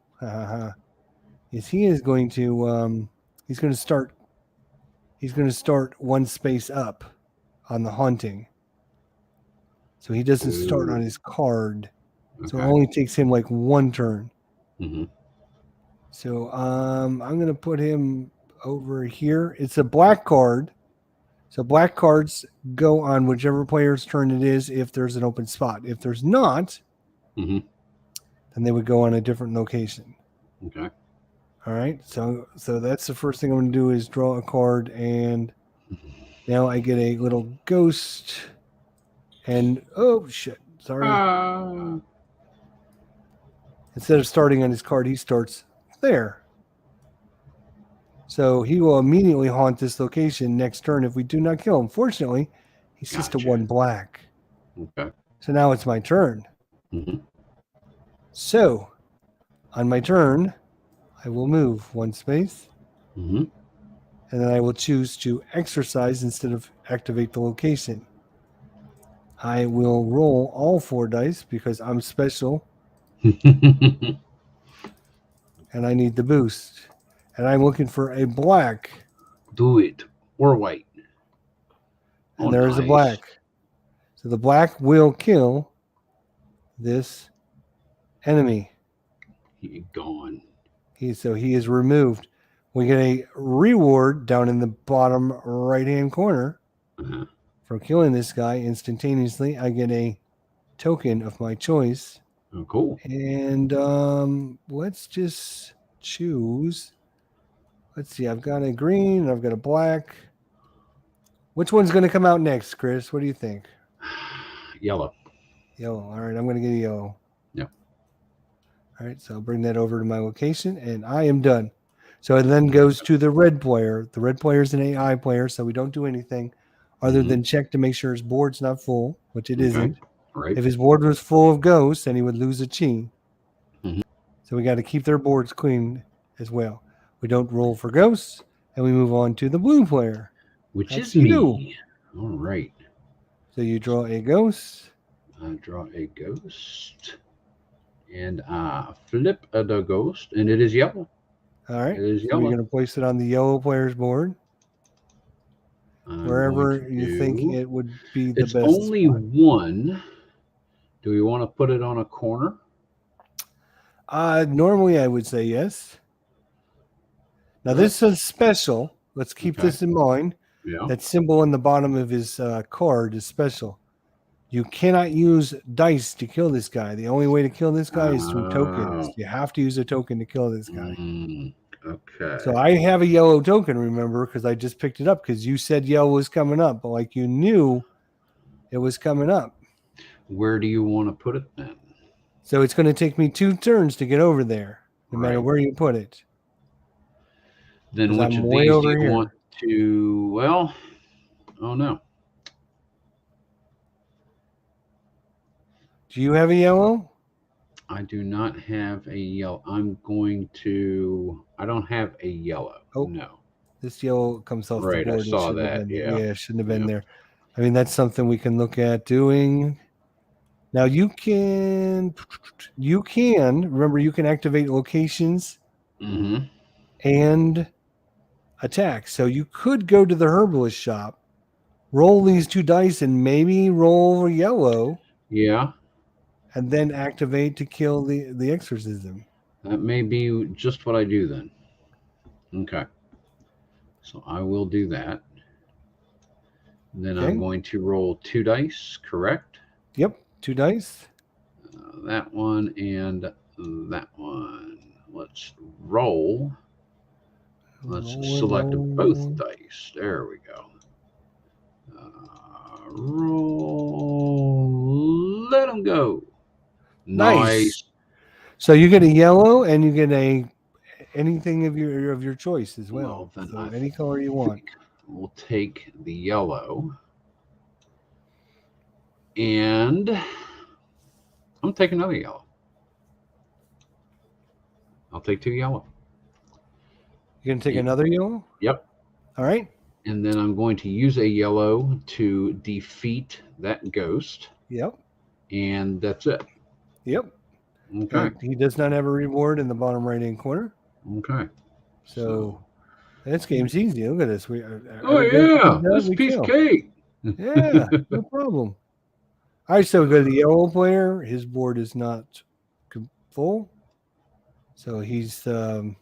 is he is going to he's going to start one space up on the haunting. So he doesn't start on his card. Okay. So it only takes him like one turn. So I'm going to put him over here. It's a black card. So black cards go on whichever player's turn it is if there's an open spot. If there's not, then they would go on a different location. Okay. All right. So that's the first thing I'm going to do is draw a card, and now I get a little ghost. And oh shit! Sorry. Instead of starting on his card, he starts there. So he will immediately haunt this location next turn if we do not kill him. Fortunately, he's just a 1 black. Okay. So now it's my turn. So on my turn, I will move 1 space. And then I will choose to exercise instead of activate the location. I will roll all 4 dice because I'm special. And I need the boost. And I'm looking for a black. Do it. Or white. And there is a black. So the black will kill this enemy. He's gone. He is removed. We get a reward down in the bottom right-hand corner for killing this guy instantaneously. I get a token of my choice. Oh, cool. And let's just choose. Let's see. I've got a green and I've got a black. Which one's going to come out next, Chris? What do you think? Yellow. Yellow. All right, I'm going to get a yellow. Yep. All right, so I'll bring that over to my location, and I am done. So it then goes to the red player. The red player is an AI player, so we don't do anything other than check to make sure his board's not full, which it isn't. Right. If his board was full of ghosts, then he would lose a chi. Mhm. So we got to keep their boards clean as well. We don't roll for ghosts, and we move on to the blue player. Which That's is you. me. All right. So you draw a ghost. I draw a ghost. And I flip the ghost, and it is yellow. All right. It is So yellow. you're going to place it on the yellow player's board, wherever you think it would be the It's best. only spot. one. Do we want to put it on a corner? Normally, I would say yes. Now, this is special. Let's keep this in mind. Yeah. That symbol on the bottom of his card is special. You cannot use dice to kill this guy. The only way to kill this guy is through tokens. You have to use a token to kill this guy. Okay. So I have a yellow token, remember, because I just picked it up because you said yellow was coming up, but like you knew it was coming up. Where do you want to put it then? So it's going to take me 2 turns to get over there, no matter where you put it. Then which I'm of way these over do you here. want to? Well, oh no. Do you have a yellow? I do not have a yellow. I'm going to. I don't have a yellow. Oh. No. This yellow comes off the Right, I board. saw It shouldn't have that, been there. yeah. Yeah, it shouldn't have been there. I mean, that's something we can look at doing. Now you can remember you can activate locations and attack. So you could go to the Herbalist Shop, roll these 2 dice, and maybe roll yellow. Yeah. And then activate to kill the exorcism. That may be just what I do then. Okay. So I will do that. Then I'm going to roll 2 dice, correct? Yep, 2 dice. That one and that one. Let's roll. Let's select both dice. There we go. Roll. Let them go. Nice. So you get a yellow and you get anything of your choice as well. Then so any color you want. We'll take the yellow. And I'm taking another yellow. I'll take 2 yellow. You're going to take another yellow? Yep. All right. And then I'm going to use a yellow to defeat that ghost. Yep. And that's it. Yep. Okay. He does not have a reward in the bottom right-hand corner. Okay. So this game's easy. Look at this. This piece of cake. Yeah, no problem. All right, so we go to the yellow player. His board is not full. So he's, and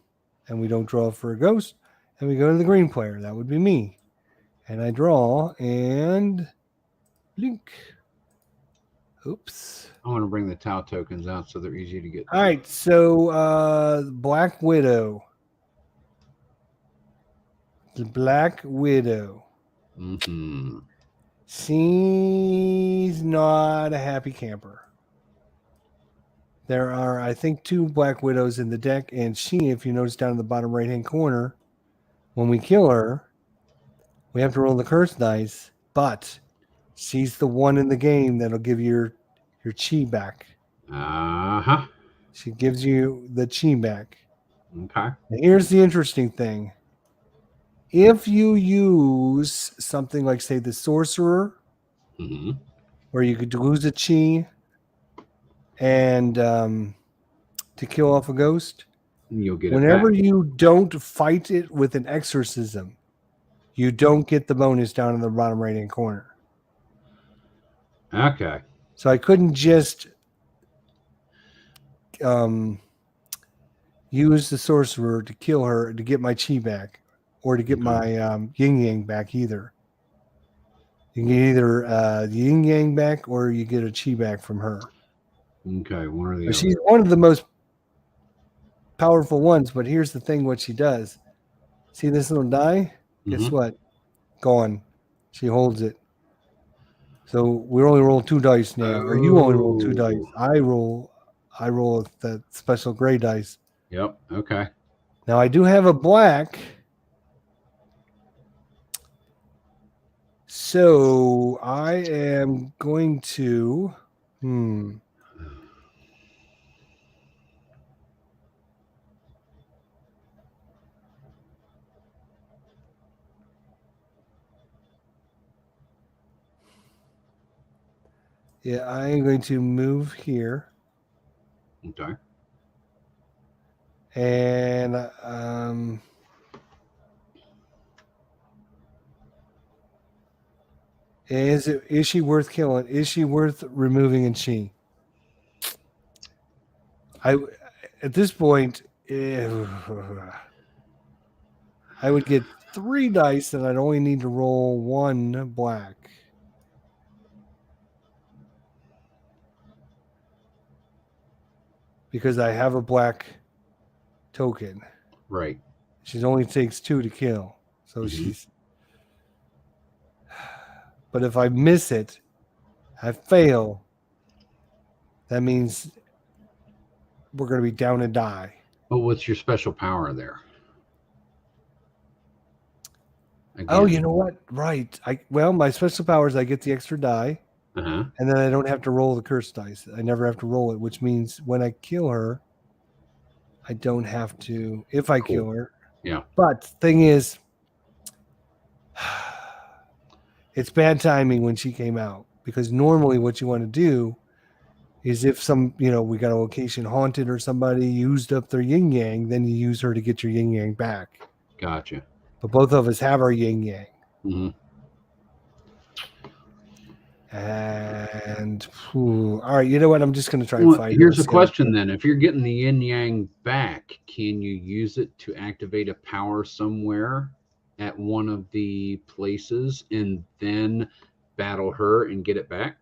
we don't draw for a ghost. And we go to the green player. That would be me. And I draw and blink. Oops. I want to bring the Tau tokens out so they're easy to get. All right, so Black Widow. The Black Widow. She's not a happy camper. There are, I think, 2 Black Widows in the deck, and she, if you notice down in the bottom right-hand corner, when we kill her, we have to roll the curse dice, but she's the one in the game that'll give you your chi back. She gives you the chi back. Okay. And here's the interesting thing. If you use something like, say, the Sorcerer, where you could lose a chi and to kill off a ghost, you'll get whenever it back. you don't fight it with an exorcism, you don't get the bonus down in the bottom right-hand corner. Okay. So I couldn't just use the Sorcerer to kill her to get my chi back, or to get my Gingyang back either. You get either the Gingyang back or you get a chi back from her. Okay, one or the other. She's one of the most powerful ones, but here's the thing, what she does. See this little die? Guess what? Gone. She holds it. So we only roll 2 dice now, or you only roll 2 dice. Oh. I roll that special gray dice. Yep. Okay. Now I do have a black. So I am going to yeah, I am going to move here. Okay. And is she worth killing? Is she worth removing? And she, at this point, I would get 3 dice, and I'd only need to roll 1 black. Because I have a black token. Right. She only takes 2 to kill. So she's. But if I miss it, I fail. That means we're going to be down and die. Oh, what's your special power there? Again. Oh, you know what? Right. My special power is I get the extra die, and then I don't have to roll the curse dice. I never have to roll it, which means when I kill her, I don't have to. If I kill her, yeah. But thing is, it's bad timing when she came out, because normally what you want to do is if we got a location haunted or somebody used up their yin yang, then you use her to get your yin yang back. Gotcha. But both of us have our yin yang. Mm-hmm. And all right, you know what? I'm just going to try and find. Here's a question then: if you're getting the yin yang back, can you use it to activate a power somewhere at one of the places and then battle her and get it back?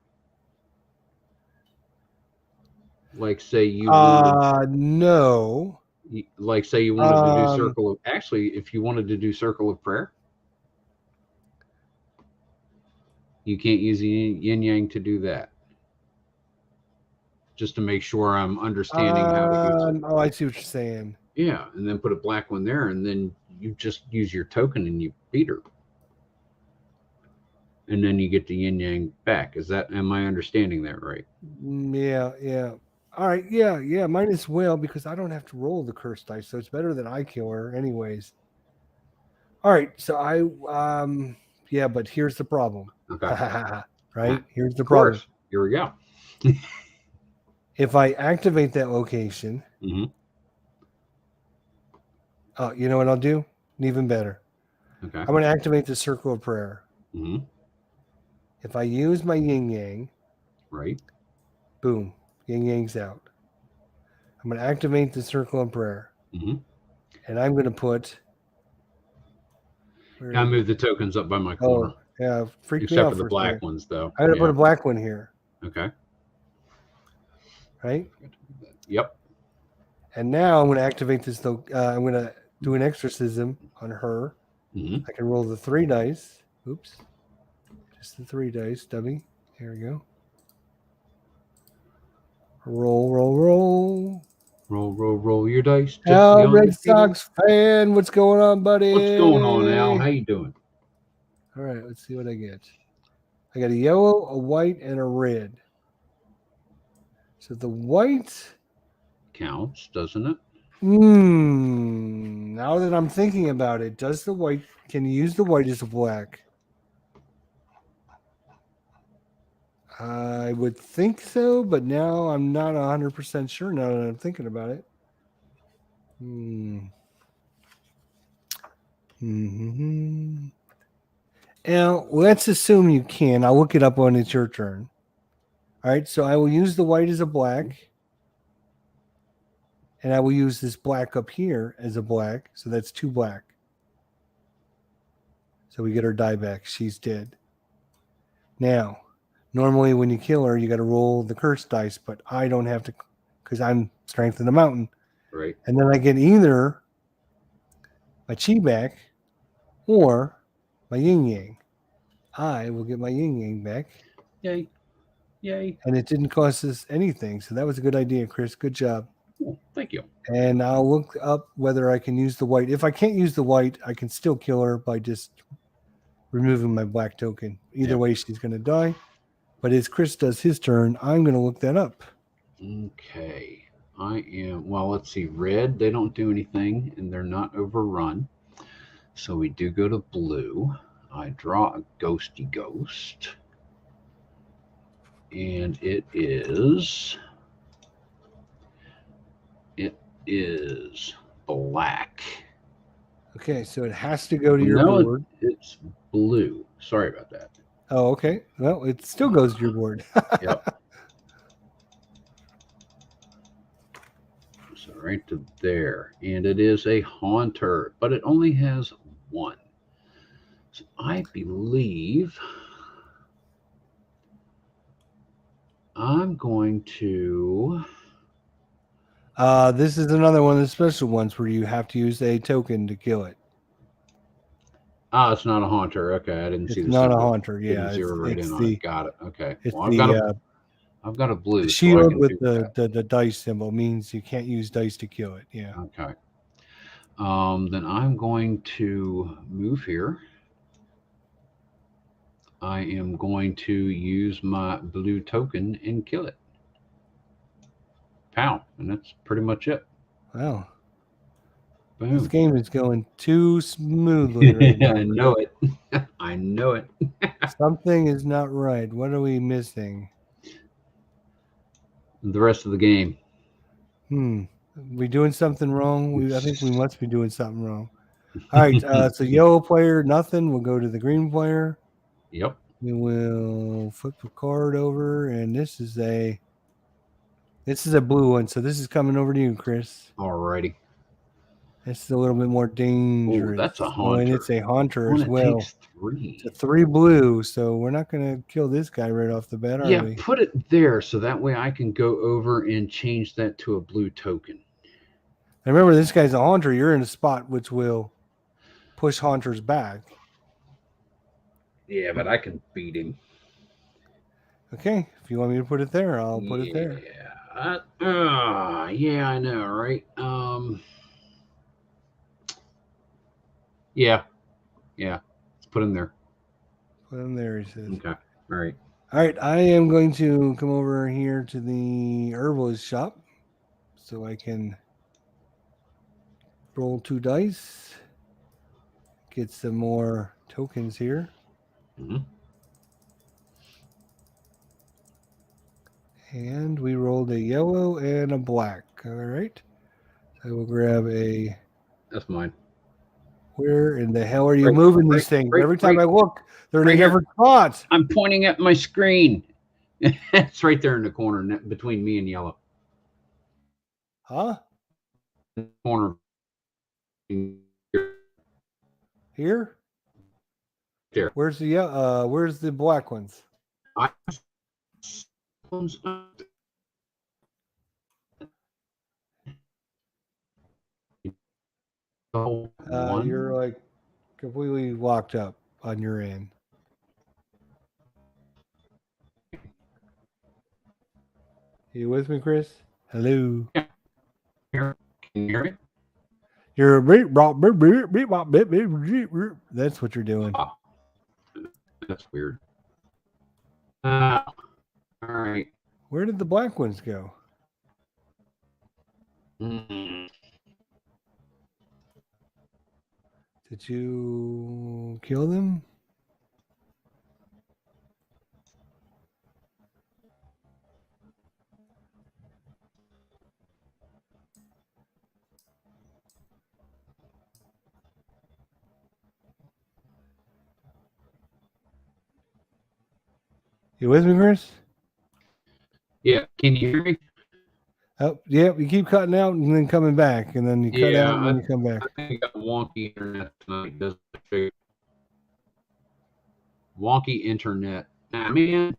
Like, say you no. Like, say you wanted to do circle of. Actually, if you wanted to do circle of prayer, you can't use the yin yang to do that. Just to make sure I'm understanding how to use it. Oh, I see what you're saying. Yeah, and then put a black one there, and then you just use your token and you beat her. And then you get the yin yang back. Am I understanding that right? Yeah. All right, yeah, might as well, because I don't have to roll the curse dice, so it's better that I kill her anyways. All right, so but here's the problem. Okay. Right? Here's the problem. Here we go. If I activate that location, mm-hmm. You know what I'll do? Even better. Okay. I'm going to activate the circle of prayer. Mm-hmm. If I use my yin yang, right, boom, yin yang's out. I'm going to activate the circle of prayer, and I'm going to put. I moved the tokens up by my corner. Oh, yeah, freaked me out. Except for the black ones, though. I'm going to put a black one here. Okay. Right? Yep. And now I'm going to activate this. I'm going to do an exorcism on her. I can roll the 3 dice. Oops. Just the 3 dice, dummy. Here we go. Roll. Roll your dice. Al, Red Sox fan, what's going on, buddy? What's going on, Al? How you doing? All right, let's see what I get. I got a yellow, a white, and a red. So the white counts, doesn't it? Now that I'm thinking about it, can you use the white as a black? I would think so, but now I'm not 100% sure now that I'm thinking about it. Now, let's assume you can. I'll look it up when it's your turn. All right, so I will use the white as a black. And I will use this black up here as a black. So that's 2 black. So we get her die back. She's dead. Now, normally when you kill her, you got to roll the curse dice, but I don't have to, because I'm strength in the mountain. Right. And then I get either my chi back or my yin yang. I will get my yin yang back. Yay. Yay. And it didn't cost us anything. So that was a good idea, Chris. Good job. Cool. Thank you. And I'll look up whether I can use the white. If I can't use the white, I can still kill her by just removing my black token. Either way, she's going to die. But as Chris does his turn, I'm going to look that up. Okay. Well, let's see. Red, they don't do anything, and they're not overrun. So we do go to blue. I draw a ghosty ghost. And it is black. Okay, so it has to go to your board. It's blue. Sorry about that. Oh, okay. Well, it still goes to your board. Yep. So right to there. And it is a haunter, but it only has one. So I believe I'm going to... This is another one of the special ones where you have to use a token to kill it. Ah, it's not a haunter. Okay, I didn't see the It's not symbol. a haunter. Yeah, Zero right in on it. Got it. Okay. It's Well, I've got a blue. The shield so with the dice symbol means you can't use dice to kill it. Yeah. Okay. Then I'm going to move here. I am going to use my blue token and kill it. Pow. And that's pretty much it. Wow. Boom. This game is going too smoothly right now. I know it. I know it. Something is not right. What are we missing? The rest of the game. We doing something wrong? I think we must be doing something wrong. All right. So yellow player, nothing. We'll go to the green player. Yep. We will flip the card over, and this is a blue one. So this is coming over to you, Chris. Alrighty. This is a little bit more dangerous. Oh, that's a haunter. And it's a haunter as well. Takes 3. It's a 3 blue, so we're not going to kill this guy right off the bat, are we? Yeah, put it there so that way I can go over and change that to a blue token. And remember, this guy's a haunter. You're in a spot which will push haunters back. Yeah, but I can beat him. Okay, if you want me to put it there, I'll put it there. Yeah, I know, right? Yeah. Let's put him there. Put him there, he says. Okay. All right. All right, I am going to come over here to the Herbalist Shop so I can roll 2 dice, get some more tokens here. Mm-hmm. And we rolled a yellow and a black. All right. I will grab a... That's mine. Where in the hell are you moving these things? Every time I look, they're in a different spot. I'm pointing at my screen. It's right there in the corner between me and yellow. Huh? Corner. Here? There. Where's the black ones? You're like completely locked up on your end. You with me, Chris? Hello. Can you hear me? You're that's what you're doing. That's weird. All right. Where did the black ones go? Did you kill them? You with me, Chris? Yeah. Can you hear me? Oh, yeah. You keep cutting out and then coming back, and then you cut out and then you come back. I think I got wonky internet tonight. Wonky internet. Nah, man.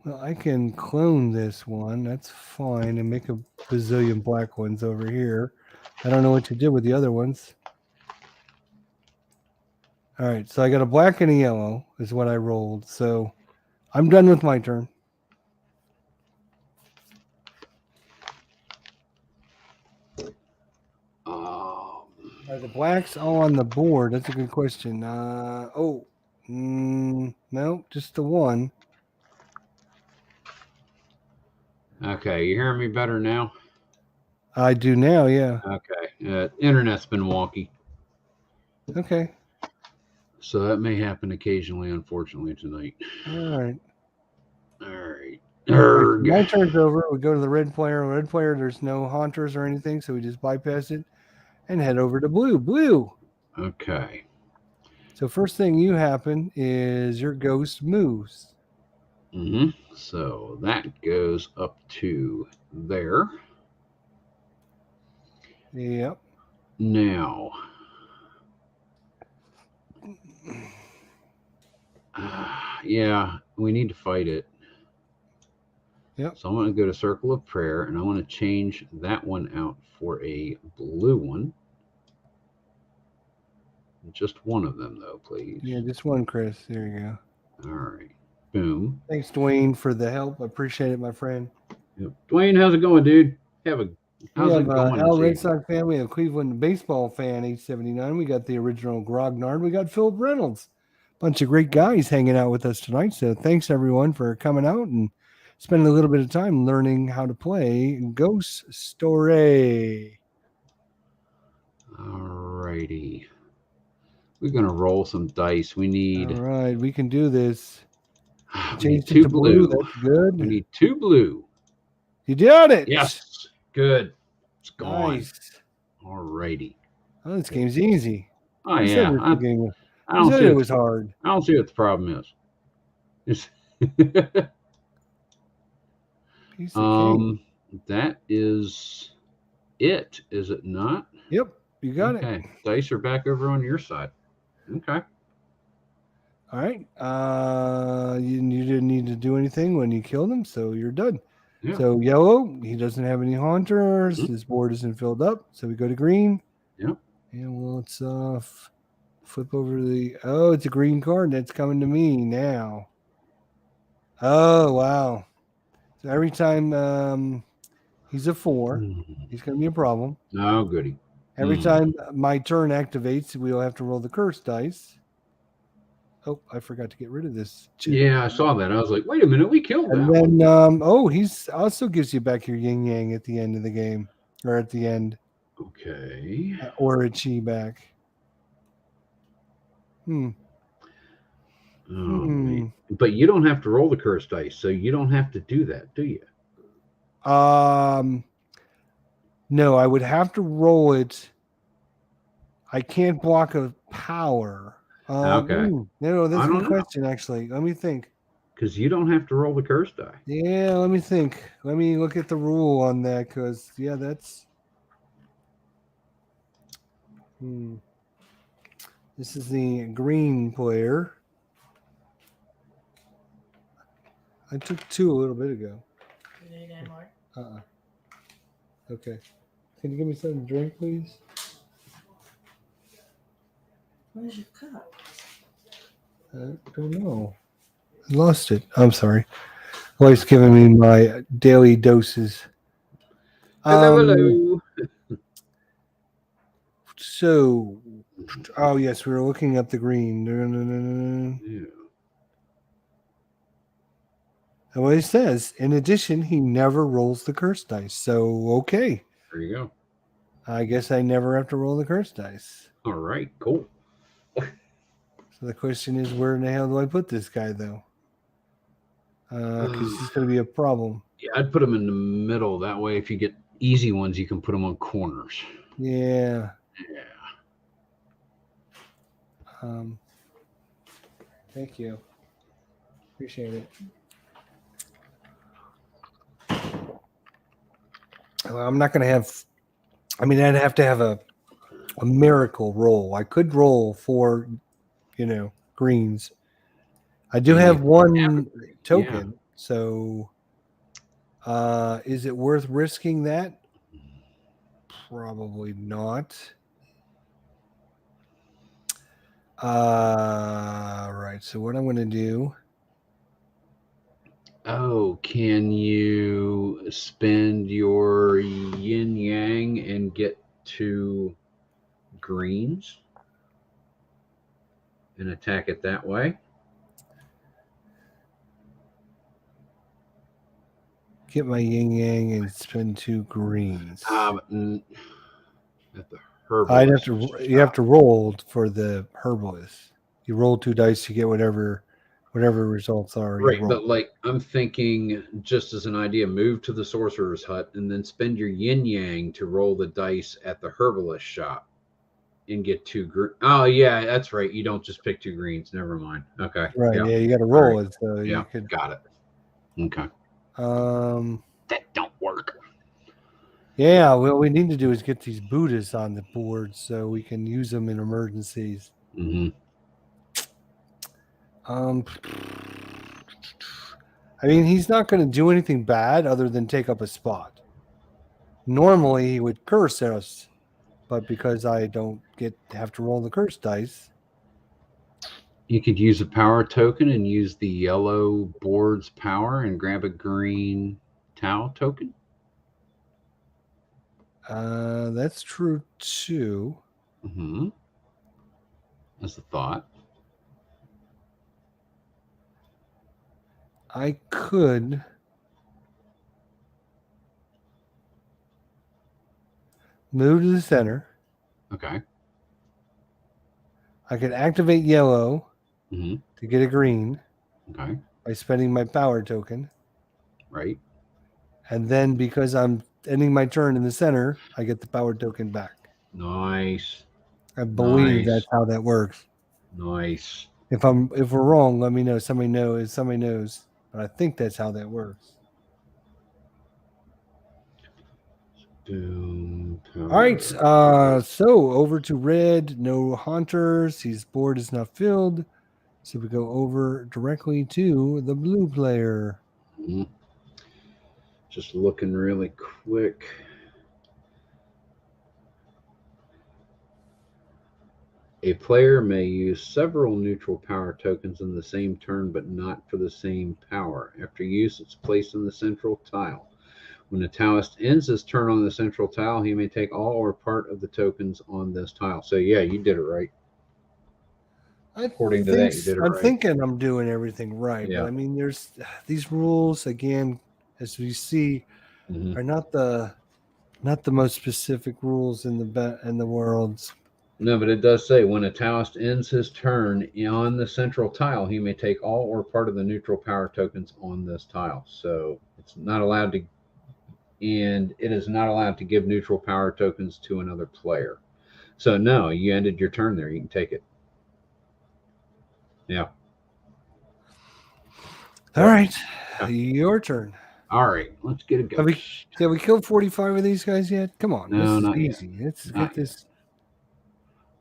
Well, I can clone this one. That's fine, and make a bazillion black ones over here. I don't know what you did with the other ones. All right, so I got a black and a yellow is what I rolled. So I'm done with my turn. Are the blacks all on the board? That's a good question. No, just the one. Okay, you hearing me better now? I do now, yeah. Okay, internet's been wonky, Okay, so that may happen occasionally, unfortunately, tonight. all right. All right. All right, Erg. my turn's over. We go to the red player. Red player, there's no haunters or anything, so we just bypass it and head over to blue. Blue. Okay. So first thing you happen is your ghost moves. So that goes up to there. Yep. Now, yeah, we need to fight it. Yep. So I'm going to go to Circle of Prayer, and I want to change that one out for a blue one. Just one of them, though, please. Yeah, just one, Chris. There you go. All right. Boom. Thanks, Dwayne, for the help. I appreciate it, my friend. Yep. Dwayne, how's it going, dude? How's it going? Al Red Sox fan. We have Cleveland baseball fan, 879. We got the original Grognard. We got Philip Reynolds. Bunch of great guys hanging out with us tonight. So thanks, everyone, for coming out and spending a little bit of time learning how to play Ghost Story. All righty. We're going to roll some dice. We need... All right, we can do this. We need two blue. That's good. We need two blue. You did it. Yes. Good. It's gone. Nice. All righty. Oh, this game's easy. Oh, yeah. I don't said it was hard. I don't see what the problem is. Piece of cake. That is it, is it not? Yep, you got it. Okay. Dice are back over on your side. Okay. All right. You didn't need to do anything when you killed him, so you're done. Yeah. So yellow, he doesn't have any haunters. His board isn't filled up, so we go to green. Yep. And let's flip over the. Oh, it's a green card that's coming to me now. Oh wow! So every time he's a 4, he's going to be a problem. Oh, goody. Every time my turn activates, we'll have to roll the curse dice. Oh, I forgot to get rid of this. Yeah, I saw that. I was like, wait a minute, we killed that. And then, he's also gives you back your yin-yang at the end of the game, or at the end. Okay. Or a chi back. But you don't have to roll the curse dice, so you don't have to do that, do you? No, I would have to roll it. I can't block a power. Okay. No, that's a good question, actually. Let me think. Because you don't have to roll the curse die. Yeah, let me think. Let me look at the rule on that, because, yeah, that's... This is the green player. I took 2 a little bit ago. You need any more? Okay. Can you give me something to drink, please? Where's your cup? I don't know. I lost it. I'm sorry. Wife's giving me my daily doses. Hello. So, yes, we were looking up the green. Yeah. And what it says, in addition, he never rolls the curse dice. So, okay. There you go. I guess I never have to roll the curse dice. All right, cool. So the question is, where in the hell do I put this guy, though? Because he's going to be a problem. Yeah, I'd put him in the middle. That way, if you get easy ones, you can put them on corners. Yeah. Yeah. Thank you. Appreciate it. Well, I'm not going to have... I'd have to have a miracle roll. I could roll 4, greens. I do have 1 token. Yeah. So is it worth risking that? Probably not. Right. So what I'm going to do? Oh, can you spend your yin yang and get 2 greens and attack it that way? Get my yin yang and spend 2 greens. At the herbalist. I'd have to. You have to roll for the herbalist. You roll 2 dice to get whatever results are. You Right, roll. but like I'm thinking, just as an idea, move to the sorcerer's hut and then spend your yin yang to roll the dice at the herbalist shop and get 2 green. Oh yeah, that's right. You don't just pick 2 greens. Never mind. Okay. Right. Yeah. Yeah. You got to roll Right. it. So Yeah. you could. Got it. Okay. That don't work. Yeah. What we need to do is get these Buddhas on the board so we can use them in emergencies. Mm-hmm. I mean, he's not going to do anything bad other than take up a spot. Normally, he would curse us, but because I don't have to roll the curse dice. You could use a power token and use the yellow board's power and grab a green Tau token. That's true too. Mm-hmm. That's the thought. I could move to the center. Okay. I could activate yellow Mm-hmm. to get a green Okay. by spending my power token. Right. And then because I'm ending my turn in the center, I get the power token back. Nice. I believe Nice. that's how that works. Nice. If we're wrong, let me know. Somebody knows. But I think that's how that works. Boom. All right. So over to red. No hunters. His board is not filled. So we go over directly to the blue player. Mhm. Just looking really quick. A player may use several neutral power tokens in the same turn, but not for the same power. After use, it's placed on the central tile. When the Taoist ends his turn on the central tile, he may take all or part of the tokens on this tile. So yeah, you did it right. According to that, you did it I'm right. thinking I'm doing everything right. Yeah. But I mean, there's these rules again, as we see, Mhm. are not the most specific rules in the world. No, but it does say when a Taoist ends his turn on the central tile, he may take all or part of the neutral power tokens on this tile. So it's not allowed to, and it is not allowed to give neutral power tokens to another player. So no, you ended your turn there. You can take it. Yeah. All right, Yeah. your turn. All right, let's get a go. Have we killed 45 of these guys yet? Come on, No, this not is yet. easy. Let's Not get this.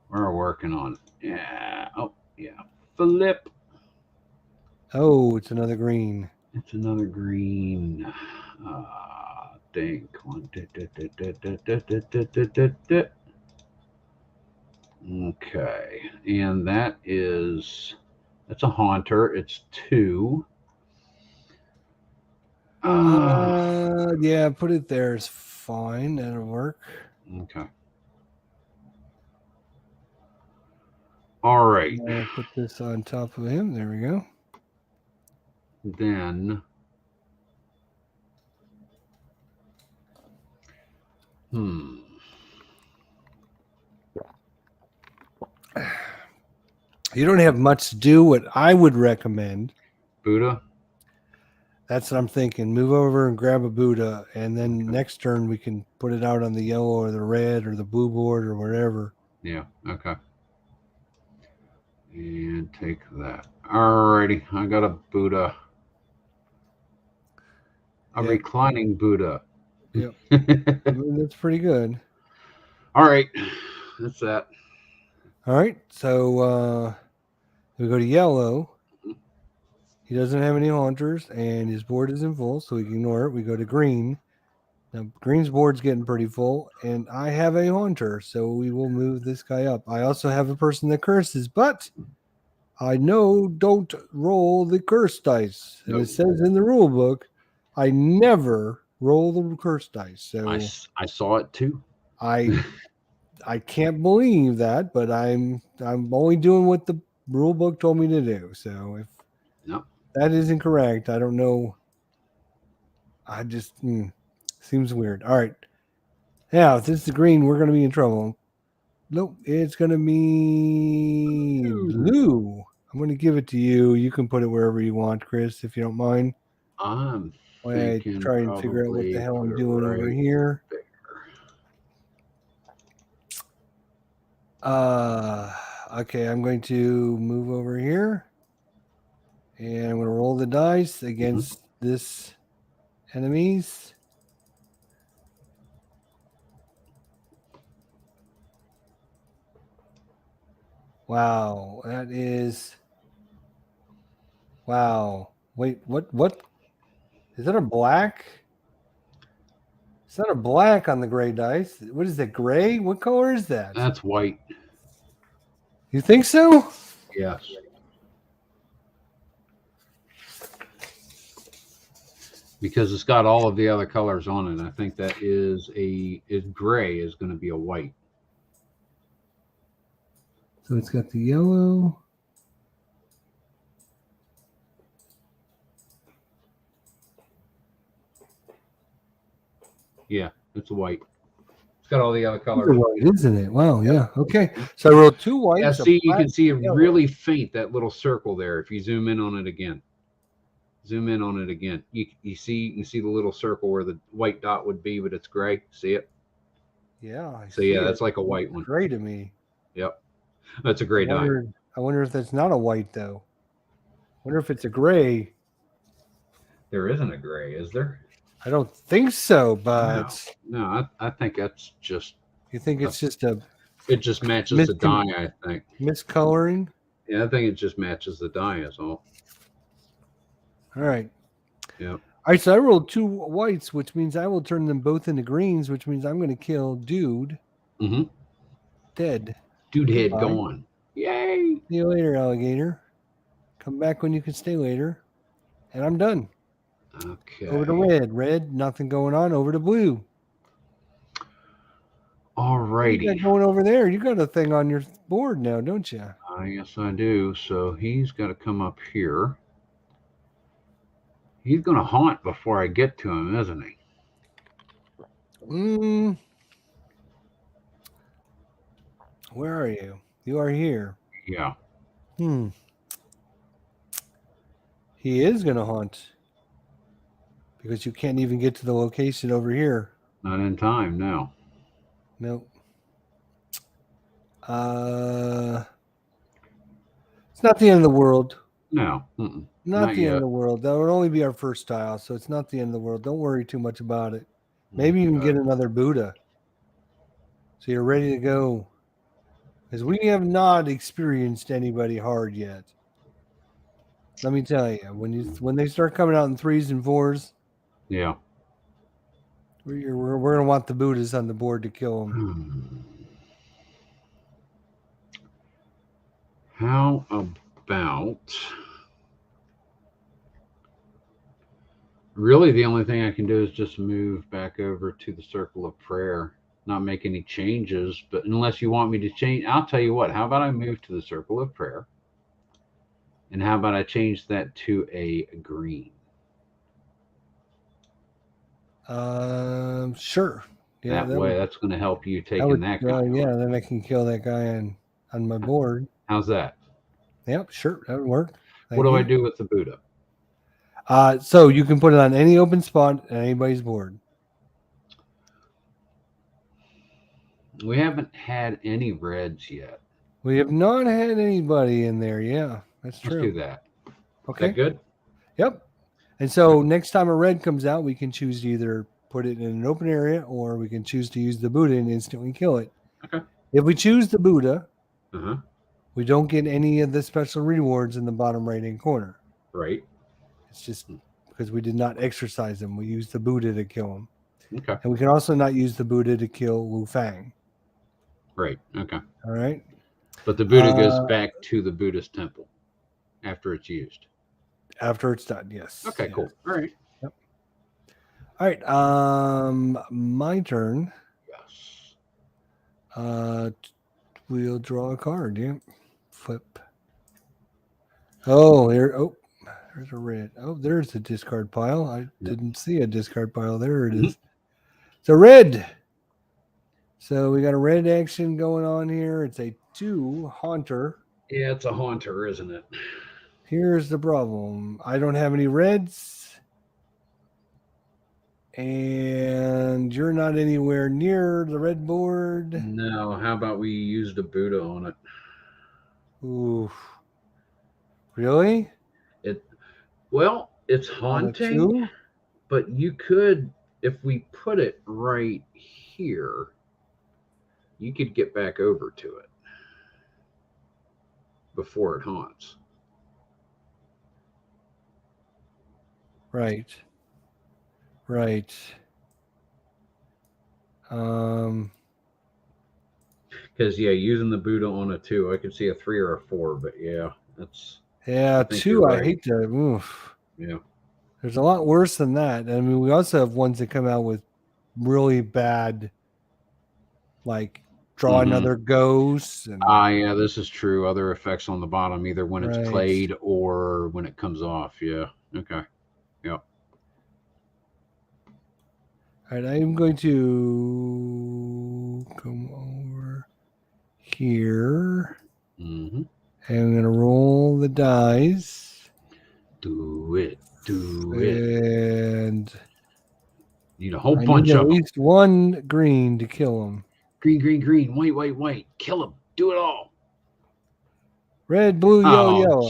We're working on it. Yeah. Oh, yeah. Flip. Oh, it's another green. It's another green. Think. Okay. And that's a haunter. It's 2. Yeah, put it there. It's fine. That'll work. Okay. All right. Put this on top of him. There we go. Then. You don't have much to do. What I would recommend, Buddha. that's what I'm thinking. Move over and grab a Buddha, and then next turn we can put it out on the yellow or the red or the blue board or wherever. Yeah. Okay. And take that. Alrighty. I got a Buddha. A reclining Buddha. Yep. That's pretty good. All right. That's that. All right. So we go to yellow. He doesn't have any haunters, and his board isn't full, so we can ignore it. We go to green. Now, green's board's getting pretty full, and I have a haunter, so we will move this guy up. I also have a person that curses, but I know don't roll the curse dice. And Nope. it says in the rule book, I never roll the curse dice. So I saw it too. I can't believe that, but I'm only doing what the rule book told me to do. So if Yep. that is incorrect, I don't know. I just seems weird. All right. Now, if this is green, we're going to be in trouble. Nope, it's going to be blue. I'm going to give it to you. You can put it wherever you want, Chris, if you don't mind. I'm While I thinking try and figure out what the probably hell I'm put it doing over right here. there. Okay, I'm going to move over here. And I'm going to roll the dice against this enemies. Wow, that is... Wow. Wait, what? Is that a black? Is that a black on the gray dice? What is that, gray? What color is that? That's white. You think so? Yes. Because it's got all of the other colors on it. I think that is gray is going to be a white. So it's got the yellow. Yeah, it's a white. It's got all the other It's colors. a white, isn't it? Wow, yeah. Okay. So I rolled 2 whites. Yeah, see, you can see it yellow. really faint, that little circle there. If you zoom in on it again. Zoom in on it again. You can see the little circle where the white dot would be, but it's gray. See it? Yeah. So yeah, that's like a white one. Gray to me. Yep. That's a gray die. I wonder if that's not a white though. I wonder if it's a gray. There isn't a gray, is there? I don't think so, but No, I think that's just... You think it's just a... It just matches the die, I think. Miscoloring? Yeah, I think it just matches the die is all. All right. Yep. All right, so I rolled 2 whites, which means I will turn them both into greens, which means I'm going to kill Dude. Mm-hmm. Dead. Dude head Goodbye. gone. Yay! See you later, alligator. Come back when you can stay later. And I'm done. Okay. Over to red. Red, nothing going on. Over to blue. Alrighty. What you got going over there? You got a thing on your board now, don't you? Yes, I do. So he's got to come up here. He's going to haunt before I get to him, isn't he? Where are you? You are here. Yeah. He is going to haunt. Because you can't even get to the location over here. Not in time, no. Nope. It's not the end of the world. No. Not the end of the world. That would only be our first tile, so it's not the end of the world. Don't worry too much about it. Maybe you can get another Buddha. So you're ready to go. Because we have not experienced anybody hard yet. Let me tell you, when they start coming out in 3s and 4s, yeah, we're going to want the Buddhas on the board to kill them. How about... Really, the only thing I can do is just move back over to the Circle of Prayer. Not make any changes, but unless you want me to change, I'll tell you what. How about I move to the Circle of Prayer? And how about I change that to a green? Sure. Yeah, that way, that's going to help you taking that guy. Yeah, then I can kill that guy on my board. How's that? Yep, sure. That would work. What do I do with the Buddha? So you can put it on any open spot on anybody's board. We haven't had any reds yet. We have not had anybody in there. Yeah, that's true. Let's do that. Okay. Is that good? Yep. And so next time a red comes out, we can choose to either put it in an open area or we can choose to use the Buddha and instantly kill it. Okay. If we choose the Buddha, we don't get any of the special rewards in the bottom right-hand corner. Right. It's just because we did not exercise them. We used the Buddha to kill them. Okay. And we can also not use the Buddha to kill Wu Fang. Right. Okay. All right. But the Buddha goes Uh, back to the Buddhist temple after it's used. After it's done, yes. Okay, yes. cool. All right. All right. My turn. Yes. We'll draw a card. Yeah. Flip. Oh, here. Oh, there's a red. Oh, there's a discard pile. I didn't see a discard pile. There it is. It's a red. So we got a red action going on here. It's a 2 Haunter. Yeah, it's a haunter, isn't it? Here's the problem. I don't have any reds. And you're not anywhere near the red board. No. How about we use the Buddha on it? Ooh. Really? Well, it's On a haunting, 2? but you could, if we put it right here, you could get back over to it before it haunts. Right. Right. Because using the Buddha on a 2, I could see a 3 or a 4, but that's Yeah, think 2. you're I right. hate to. Oof. yeah. There's a lot worse than that. I mean, we also have ones that come out with really bad, like draw Mhm. another ghost. And Yeah, this is true. Other effects on the bottom, either when it's Right. played or when it comes off. Yeah. Okay. Yep. all right, I'm going to come over here. Mm-hmm. And I'm going to roll the dice. Do it. Do it. And Need a whole I bunch need at of them. least 1 green to kill him. Green, green, green. White, white, white. Kill them. Do it all. Red, blue, yellow, Oh, yellow.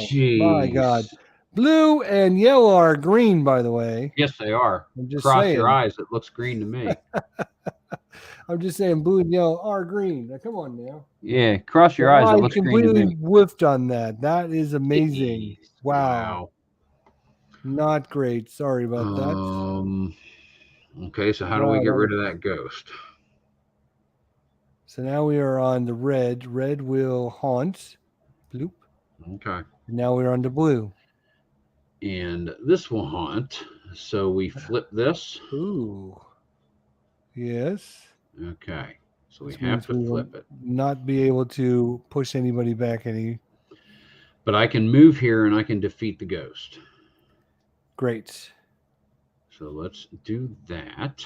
My jeez. God. Blue and yellow are green, by the way. Yes, they are. I'm just Cross saying. your eyes. It looks green to me. I'm just saying blue and yellow are green. Now, come on now. Yeah, cross your eyes. It I looks green to completely me. whiffed on that. That is amazing. Jeez. Wow. Not great. Sorry about that. Okay, so how do we get rid of that ghost? So now we are on the red. Red will haunt. Bloop. Okay. Now we're on the blue. And this will haunt. So we flip this. Ooh. Yes. Okay. So we Which have means to we will flip it. not be able to push anybody back any. But I can move here and I can defeat the ghost. Great. So let's do that.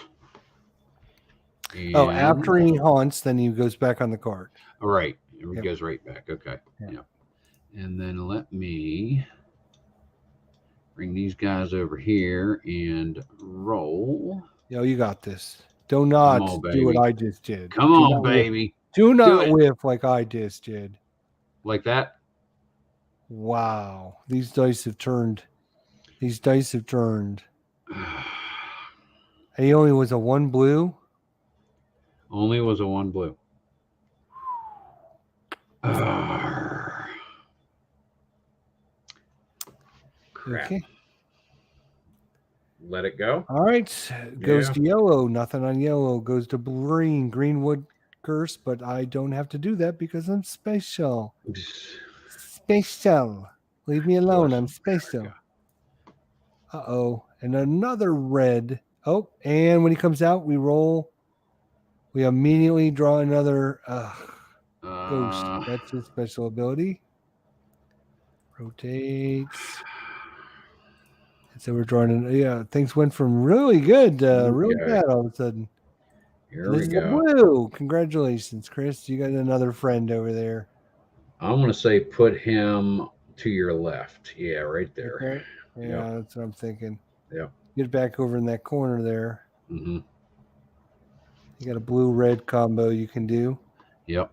Oh, after he haunts, then he goes back on the card. All right. It Yep. goes right back. Okay. Yep. Yep. And then let me bring these guys over here and roll. Yo, you got this. Do not on, do what baby. I just did. Come Do on, not whiff. baby. Do not it. whiff like I just did. Like that? Wow. These dice have turned. These dice have turned. He only was a 1 blue. Only was a 1 blue. Crap. Okay. Let it go. All right. Goes Yeah. to yellow. Nothing on yellow. Goes to green. Greenwood curse, but I don't have to do that because I'm special. Special. Leave me alone. I'm special. Uh-oh. And another red. Oh, and when he comes out, we roll. We immediately draw another ghost. That's his special ability. Rotates. And so we're drawing things went from really good to really Okay. bad all of a sudden. Here And we this is a go. blue. Congratulations, Chris. You got another friend over there. I'm going to say put him to your left. Yeah, right there. Okay. Yeah, Yep. that's what I'm thinking. Yep. Get back over in that corner there. Mm-hmm. You got a blue-red combo you can do. Yep.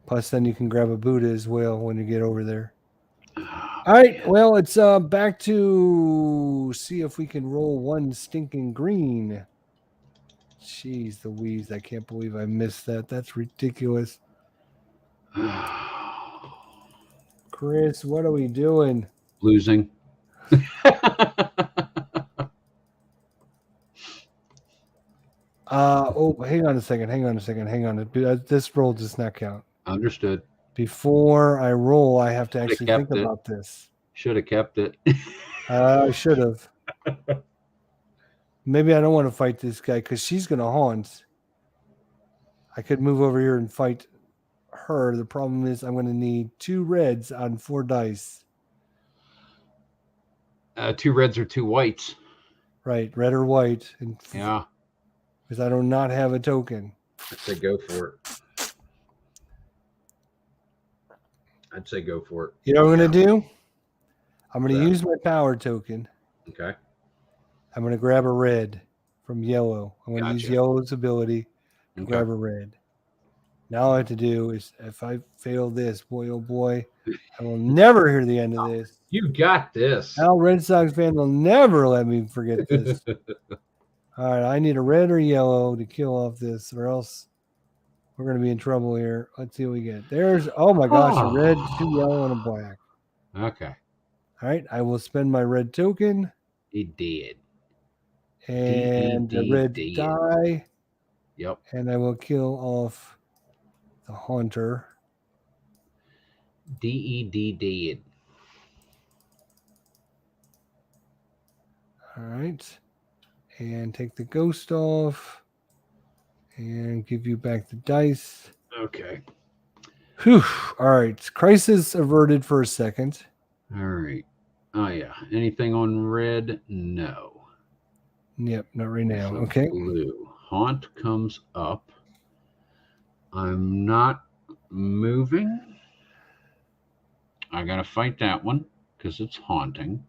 Plus, then you can grab a Buddha as well when you get over there. All right. Well, it's back to see if we can roll 1 stinking green. Jeez Louise, I can't believe I missed that. That's ridiculous. Chris, what are we doing? Losing. Hang on a second. This roll does not count. Understood. Before I roll, I have to Should've actually think kept it. about this. Should have kept it. I should have. Maybe I don't want to fight this guy because she's going to haunt. I could move over here and fight her. The problem is I'm going to need 2 reds on 4 dice. 2 reds or 2 whites. Right, red or white. And Yeah. because I do not have a token. I'd say go for it. I'd say go for it. You know what I'm going to do? I'm going to Yeah. use my power token. Okay. I'm going to grab a red from yellow. I'm going to use Gotcha. yellow's ability to Okay. grab a red. Now all I have to do is, if I fail this, boy, oh boy, I will never hear the end of this. You got this. Al Red Sox fan will never let me forget this. All right, I need a red or yellow to kill off this, or else we're going to be in trouble here. Let's see what we get. There's, oh my gosh, a red, 2 yellow, and a black. Okay. All right, I will spend my red token He did. and a red did. die, Yep. and I will kill off the haunter. DED did. All right, and take the ghost off and give you back the dice. Okay. Whew. All right, crisis averted for a second. All right. Oh yeah. Anything on red? No. Yep, not right now. So Okay. blue. Haunt comes up. I'm not moving. I gotta fight that one because it's haunting.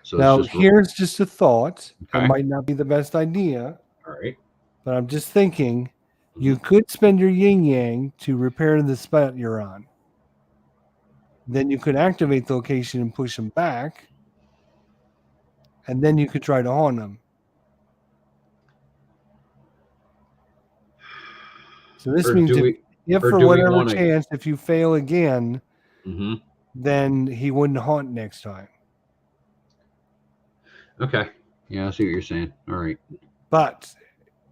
So Now, it's just here's just a thought. Okay. It might not be the best idea, all right. but I'm just thinking you could spend your yin yang to repair the spot you're on. Then you could activate the location and push them back. And then you could try to haunt them. So this Or means do we? if or for do we whatever wanna- chance, if you fail again, Mm-hmm. then he wouldn't haunt next time. Okay. Yeah, I see what you're saying. All right. But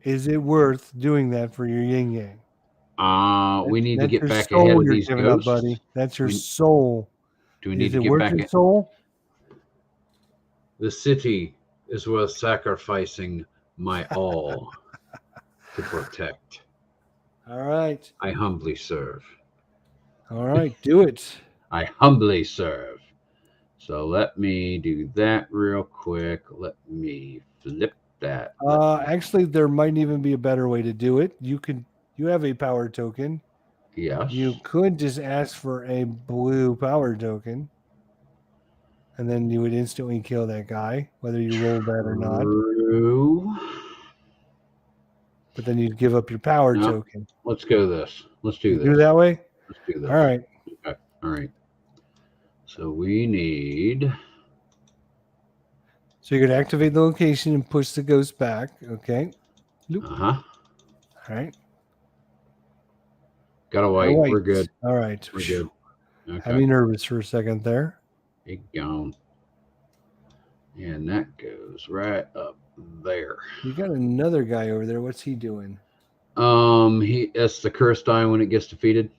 is it worth doing that for your yin yang? We need to That's get your back soul ahead of you're these giving up, ghosts. buddy. That's your We- soul. Do we need Is to it get worth back? your soul? The city is worth sacrificing my all to protect. All right. I humbly serve. All right. Do it. I humbly serve. So let me do that real quick. Let me flip that. Actually, there might even be a better way to do it. You have a power token. Yes. You could just ask for a blue power token, and then you would instantly kill that guy, whether you roll that or not. True. But then you'd give up your power No. token. Let's go this. Let's do You this. do that way? Let's do this. All right. Okay. All right. So we need. So you're going to activate the location and push the ghost back. Okay. Uh-huh. All right. Got a white. We're good. All right. We're good. Okay. Had me nervous for a second there. It gone. And that goes right up there. You got another guy over there. What's he doing? That's the cursed die when it gets defeated.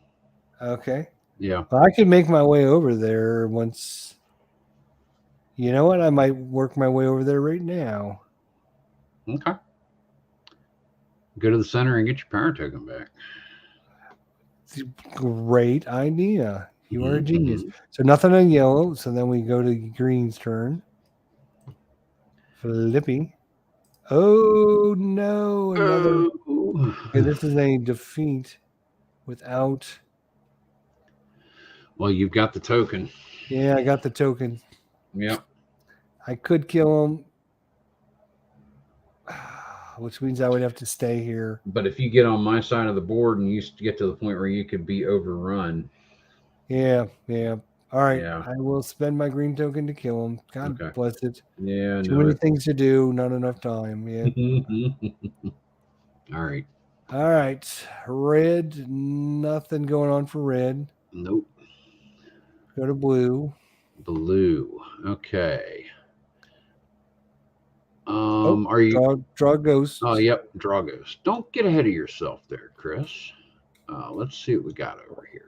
Okay. Yeah. Well, I can make my way over there once. You know what? I might work my way over there right now. Okay. Go to the center and get your power token back. Great idea. You are a Mhm, genius. So nothing on yellow. So then we go to green's turn. Flippy. Oh no! Another. Okay, this is a defeat without. Well, you've got the token. Yeah, I got the token. Yep. I could kill him, which means I would have to stay here. But if you get on my side of the board and you get to the point where you could be overrun. Yeah. All right. Yeah. I will spend my green token to kill him. God Okay. bless it. Yeah. Too many things to do, not enough time. Yeah. All right. All right. Red. Nothing going on for red. Nope. Go to blue. Blue. Okay. Are you? draw ghosts? Oh, yep, Dragos. Don't get ahead of yourself there, Chris. Let's see what we got over here.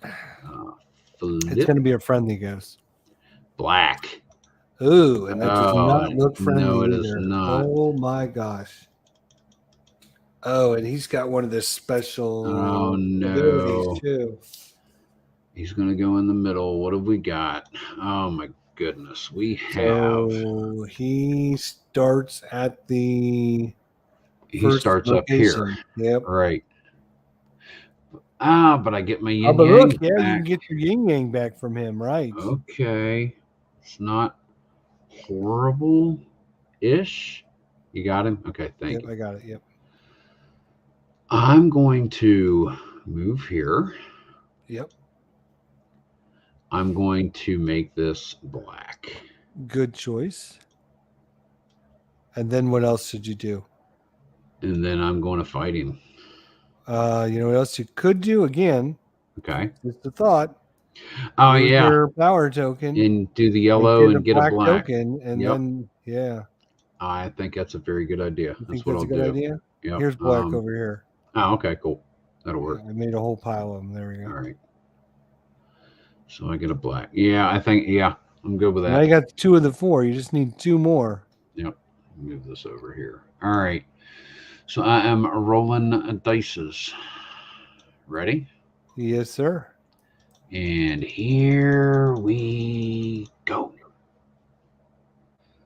It's Flip going to be a friendly ghost. black. Ooh, and that does not look friendly no, it either. is not. Oh my gosh. Oh, and he's got one of the special abilities too. He's going to go in the middle. What have we got? Oh my goodness. We have. So he starts at the He starts up here. Yep. Right. But I get my yin Oh, but yang look, yeah, back. you can get your yin yang back from him, right? Okay. It's not horrible-ish. You got him? Okay, thank you. I got it. Yep. I'm going to move here. Yep. I'm going to make this black. Good choice. And then what else should you do? And then I'm going to fight him. You know what else you could do again? Okay. Just a thought. Oh, Use yeah. your power token. And do the yellow and get a black token. And then, yeah. I think that's a very good idea. You think that's a good idea? Yep. Here's black over here. Oh, okay, cool. That'll work. I made a whole pile of them. There we go. All right. So I get a black. Yeah, I think, I'm good with that. Now you got 2 of the 4. You just need 2 more. Yep. Move this over here. All right. So I am rolling dices. Ready? Yes, sir. And here we go.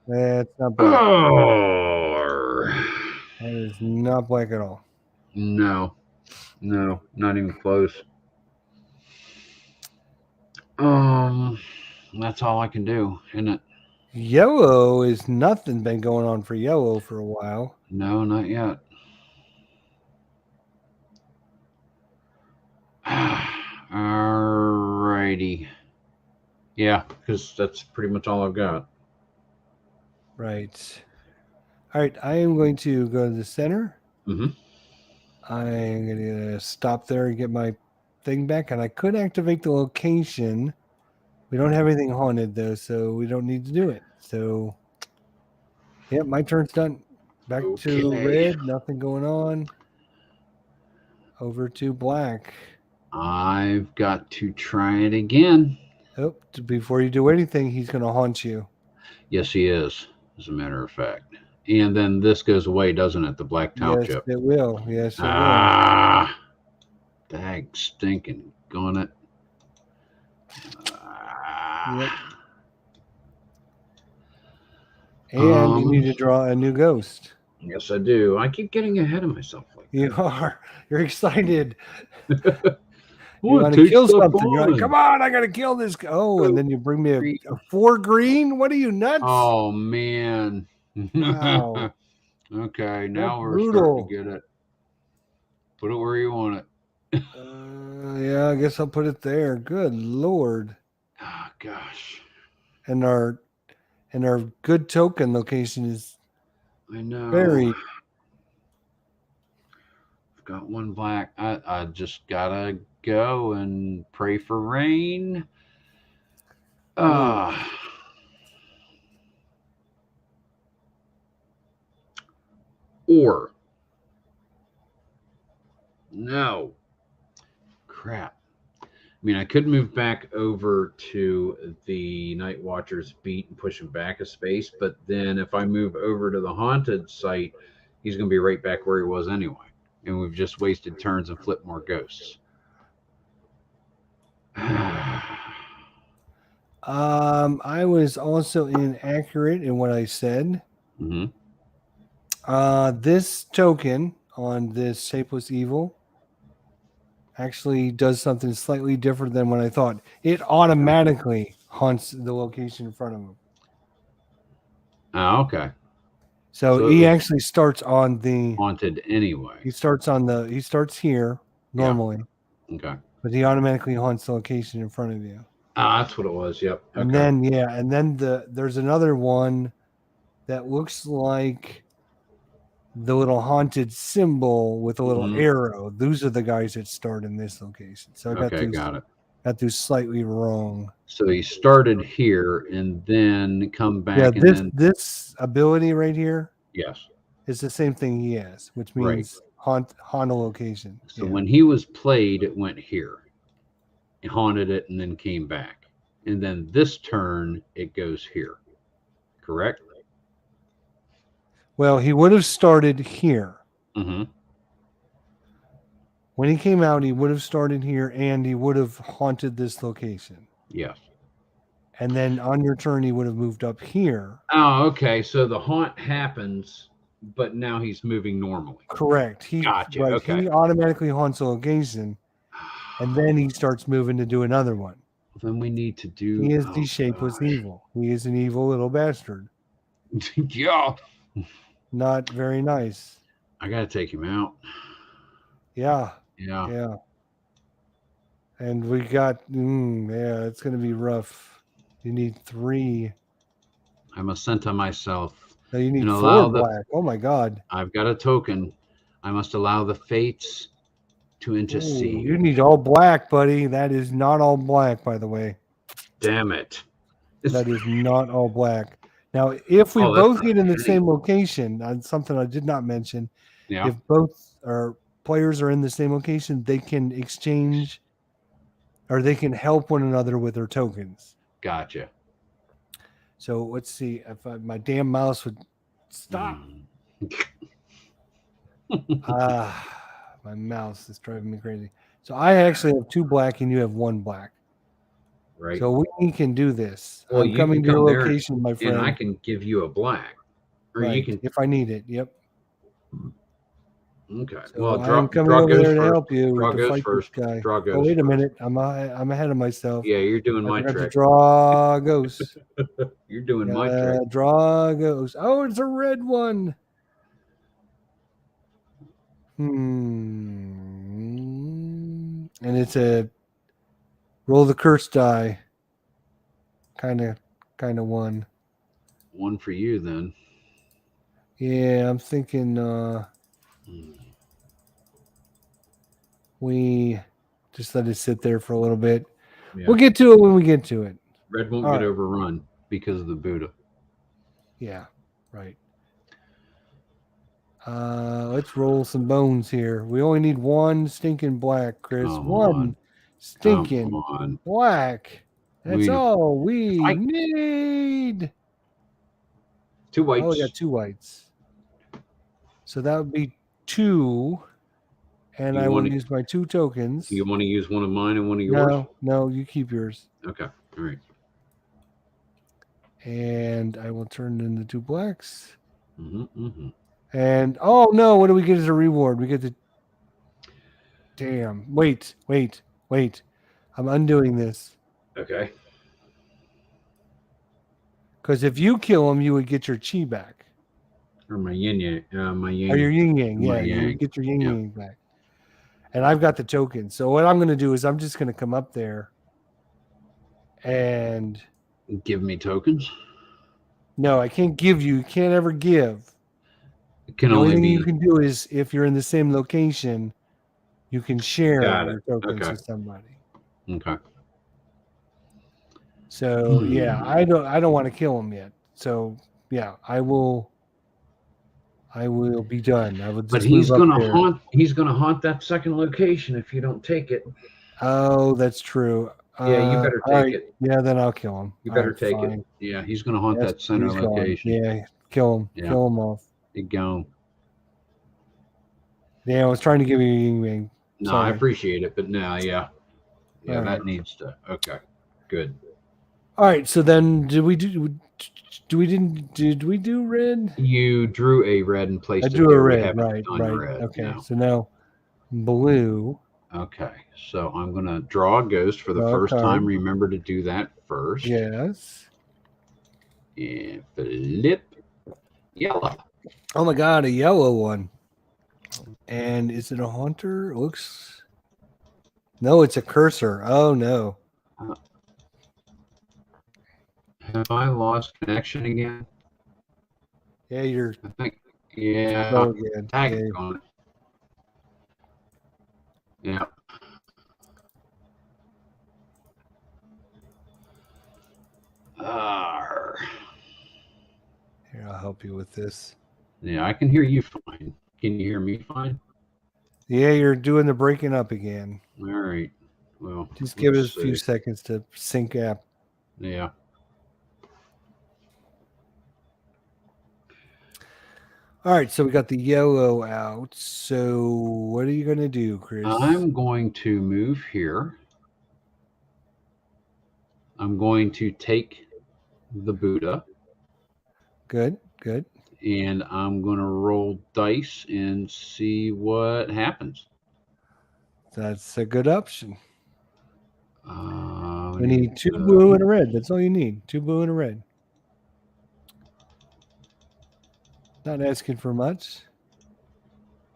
That's not black. Oh. That is not black at all. No, not even close. That's all I can do, isn't it? Yellow is nothing been going on for yellow for a while. No, not yet. Alrighty. Yeah, because that's pretty much all I've got. Right. All right, I am going to go to the center. Mm-hmm. I'm going to stop there and get my thing back, and I could activate the location. We don't have anything haunted, though, so we don't need to do it. So, yep, my turn's done. Back to red, nothing going on. Over to black. I've got to try it again. Oh, before you do anything, he's going to haunt you. Yes, he is, as a matter of fact. And then this goes away, doesn't it? The black towel chip. Yes, it will. Yes, it will. Dag stinking gun it. Yep. And you need to draw a new ghost. Yes, I do. I keep getting ahead of myself. You are. You're excited. You want want to kill something. You're like, come on, I got to kill this. Oh, and then you bring me a 4 green? What are you, nuts? Oh, man. Wow. Okay, now we're brutal. starting to get it. Put it where you want it. Yeah, I guess I'll put it there. Good Lord. Oh, gosh. And our good token location is very. I've got 1 black. I just gotta go and pray for rain. Or no. Crap. I mean, I could move back over to the Night Watcher's beat and push him back a space, but then if I move over to the haunted site, he's going to be right back where he was anyway. And we've just wasted turns and flipped more ghosts. I was also inaccurate in what I said. Mm-hmm. This token on this Shapeless Evil actually does something slightly different than what I thought. It automatically haunts the location in front of him. Oh, okay. So he actually starts on the haunted anyway. He starts here normally. Yeah. Okay. But he automatically haunts the location in front of you. That's what it was. Yep. Okay. And then there's another one that looks like the little haunted symbol with a little arrow. Those are the guys that start in this location. So I got got it. got those slightly wrong. So he started here and then come back Yeah, and then this ability right here yes. is the same thing he has, which Right. means haunt a location. So Yeah. when he was played, it went here. It haunted it and then came back. And then this turn, it goes here. Correct? Well, he would have started here. Mm-hmm. When he came out, he would have started here and he would have haunted this location. Yes. And then on your turn, he would have moved up here. Oh, okay. So the haunt happens, but now he's moving normally. Correct. Gotcha. Okay. He automatically haunts a location, and then he starts moving to do another one. Then we need to do. He is the shapeless evil. He is an evil little bastard. Yeah. Not very nice. I gotta take him out. Yeah. Yeah. Yeah. And we got, yeah, it's going to be rough. You need 3. I'm a centa myself. No, you need And 4 allow the- black. Oh my God. I've got a token. I must allow the fates to Ooh, intercede. you need all black, buddy. That is not all black, by the way. Damn it. That is not all black. Now, if we Oh, that's both get in the not same location, something I did not mention, Yeah. if both our players are in the same location, they can exchange or they can help one another with their tokens. Gotcha. So let's see if my damn mouse would stop. My mouse is driving me crazy. So I actually have 2 black and you have 1 black. Right. So we can do this. Well, I'm you coming can to your come there location, my friend. and I can give you a black. Or Right, you can. if I need it. Yep. Okay. So Well, I'm coming over there to help you Draw to goes fight first. this guy. Draw goes Oh, wait a first. minute. I'm ahead of myself. Yeah, you're doing I my forgot to trick. draw a ghost. You're doing my trick. Draw a ghost. Oh, it's a red one. And it's a roll the curse die. Kind of one. One for you then. Yeah, I'm thinking we just let it sit there for a little bit. Yeah. We'll get to it when we get to it. Red won't All get right. overrun because of the Buddha. Yeah, right. Let's roll some bones here. We only need 1 stinking black, Chris. Come 1 on. stinking Come on. black. That's all we I- need. 2 whites. Oh, we got 2 whites. So that would be 2. And You I will wanna- use my 2 tokens. You want to use one of mine and one of yours? No, you keep yours. Okay. All right. And I will turn it into 2 blacks. Mm-hmm. And oh no, what do we get as a reward? We get the damn. Wait. I'm undoing this. Okay. Because if you kill him, you would get your chi back. Or my yin yang. My yang. Or your yin yang. Yeah, My you yang. would get your yin Yeah. yang back. And I've got the token. So what I'm going to do is I'm just going to come up there. And Give me tokens. no, I can't give you. You can't ever give. It can The only only thing be. you can do is if you're in the same location, you can share Got your it. tokens Okay. with somebody. Okay. So yeah, I don't want to kill him yet. So yeah, I will be done. I will just But he's move up gonna there. haunt. He's gonna haunt that second location if you don't take it. Oh, that's true. Yeah, you better all take right. it. Yeah, then I'll kill him. You All better right, take fine. it. Yeah, he's gonna haunt Yes, that center he's gone. location. Yeah, kill him. Yeah. Kill him off. You go. Yeah, I was trying to give you a yin yang. No, Sorry. I appreciate it, but no, yeah, All that right. needs to. Okay, good. All right. So then, did we do red? You drew a red and placed I it drew a here. We red. haven't Right. done red. Okay. No. So now blue. Okay, so I'm gonna draw a ghost for the Draw a first card. time. Remember to do that first. Yes. And flip yellow. Oh my God, a yellow one. And is it a haunter? It looks. No, it's a cursor. Oh no. Have I lost connection again? Yeah, you're. I think. Yeah. Go again. Tag Yeah. on it. Yeah. Arr. Here, I'll help you with this. Yeah, I can hear you fine. Can you hear me fine? Yeah, you're doing the breaking up again. All right. Well, Just give let's it a few see. seconds to sync up. Yeah. All right, so we got the yellow out. So what are you going to do, Chris? I'm going to move here. I'm going to take the Buddha. Good, good. And I'm going to roll dice and see what happens. That's a good option. We You need 2 blue and a red. That's all you need. 2 blue and a red. Not asking for much.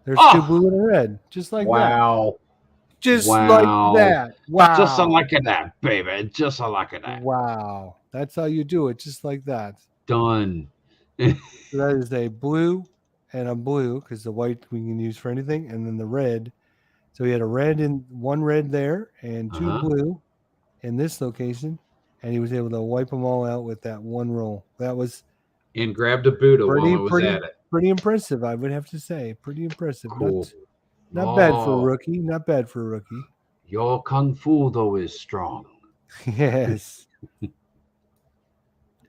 There's 2 blue and a red. Just like that. Wow. Just Wow. like that. Wow. Just like that, baby. Just like that. Wow. That's how you do it. Just like that. Done. So that is a blue and a blue, because the white we can use for anything, and then the red. So we had a red and 1 red there and 2 blue in this location, and he was able to wipe them all out with that 1 roll. That was And grabbed a Buddha while I was at it. Pretty impressive, I would have to say. Pretty impressive. Cool. Not bad for a rookie. Not bad for a rookie. Your kung fu though is strong. Yes.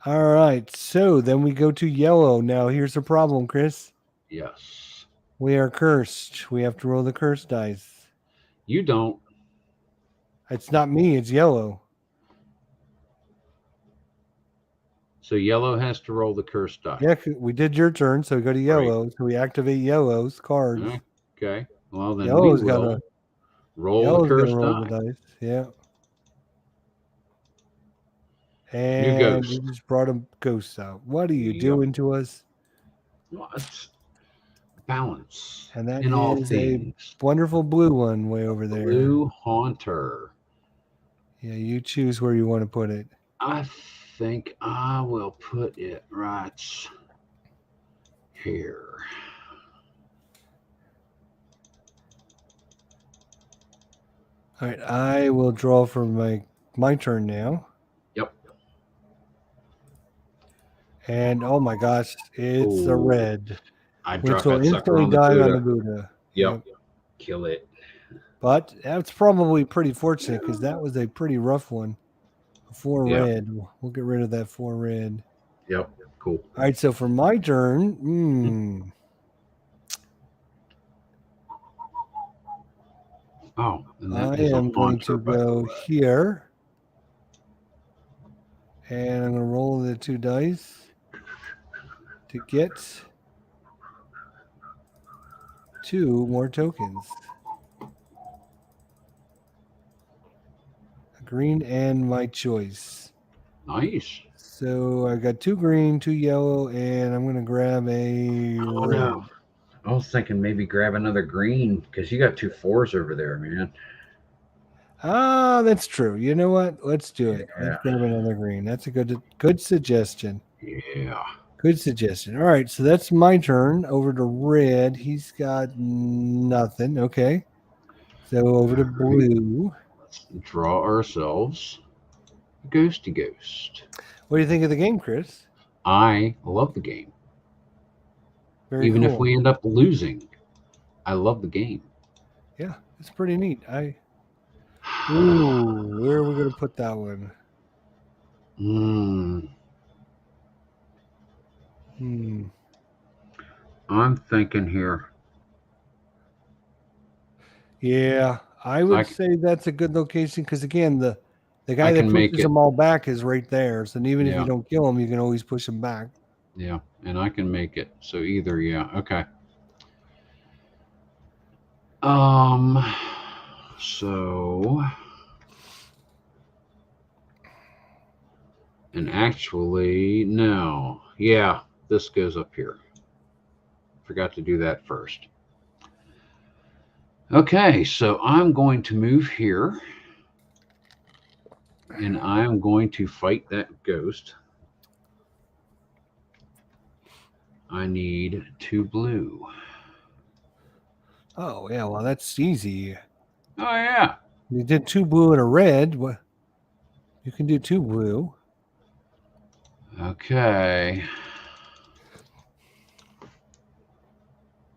All right. So then we go to yellow. Now here's the problem, Chris. Yes. We are cursed. We have to roll the curse dice. You don't. It's not me. It's yellow. So yellow has to roll the curse die. Yeah, we did your turn, so we go to yellow. Right. So we activate yellow's cards. Okay. Well, then yellow's we will roll the curse die. The dice. Yeah. And you just brought a ghost out. What are you doing to us? What? Balance. And that in is all things. A wonderful blue one way over there. Blue Haunter. Yeah, you choose where you want to put it. I think I will put it right here. All right, I will draw for my turn now. Yep. And oh my gosh, it's a red. I which will instantly die on the Buddha. Yep. Kill it. But that's probably pretty fortunate because that was a pretty rough one. 4 red. We'll get rid of that 4 red. Yep. Cool. All right, so for my turn, and I am going to go here. And I'm going to roll the 2 dice to get 2 more tokens. A green and my choice. Nice. So I got 2 green, 2 yellow, and I'm going to grab a red. No. I was thinking maybe grab another green because you got 2 4s over there, man. Ah, that's true. You know what? Let's do it. Let's grab another green. That's a good suggestion. Yeah. Good suggestion. All right, so that's my turn. Over to red. He's got nothing. Okay. So over to blue. Let's draw ourselves a ghosty ghost. What do you think of the game, Chris? I love the game. Very Even cool. if we end up losing, I love the game. Yeah, it's pretty neat. Ooh, where are we going to put that one? I'm thinking here. Yeah, I would say that's a good location because, again, the guy that pushes them all back is right there. So even if you don't kill him, you can always push him back. Yeah, and I can make it. So either, okay. So, and actually, no. Yeah, this goes up here. Forgot to do that first. Okay, so I'm going to move here. And I'm going to fight that ghost. I need 2 blue. Oh, yeah, well, that's easy. Oh, yeah. You did 2 blue and a red. You can do 2 blue. Okay.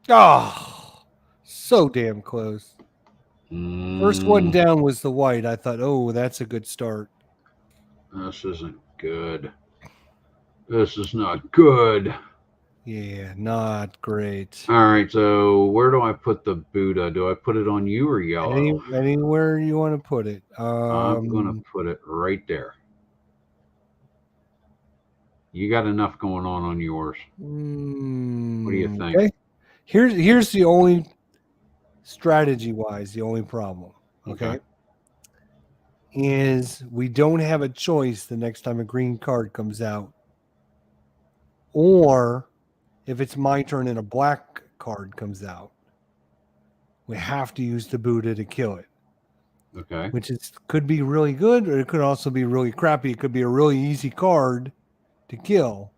Oh, so damn close. First one down was the white. I thought, oh, that's a good start. This isn't good. This is not good. Yeah, not great. All right, so where do I put the Buddha? Do I put it on you or yellow? Anywhere you want to put it. I'm going to put it right there. You got enough going on yours. What do you think? Okay. Here's the only strategy-wise, the only problem. Okay. Is we don't have a choice the next time a green card comes out. Or if it's my turn and a black card comes out, we have to use the Buddha to kill it. Okay. Which could be really good, or it could also be really crappy. It could be a really easy card to kill,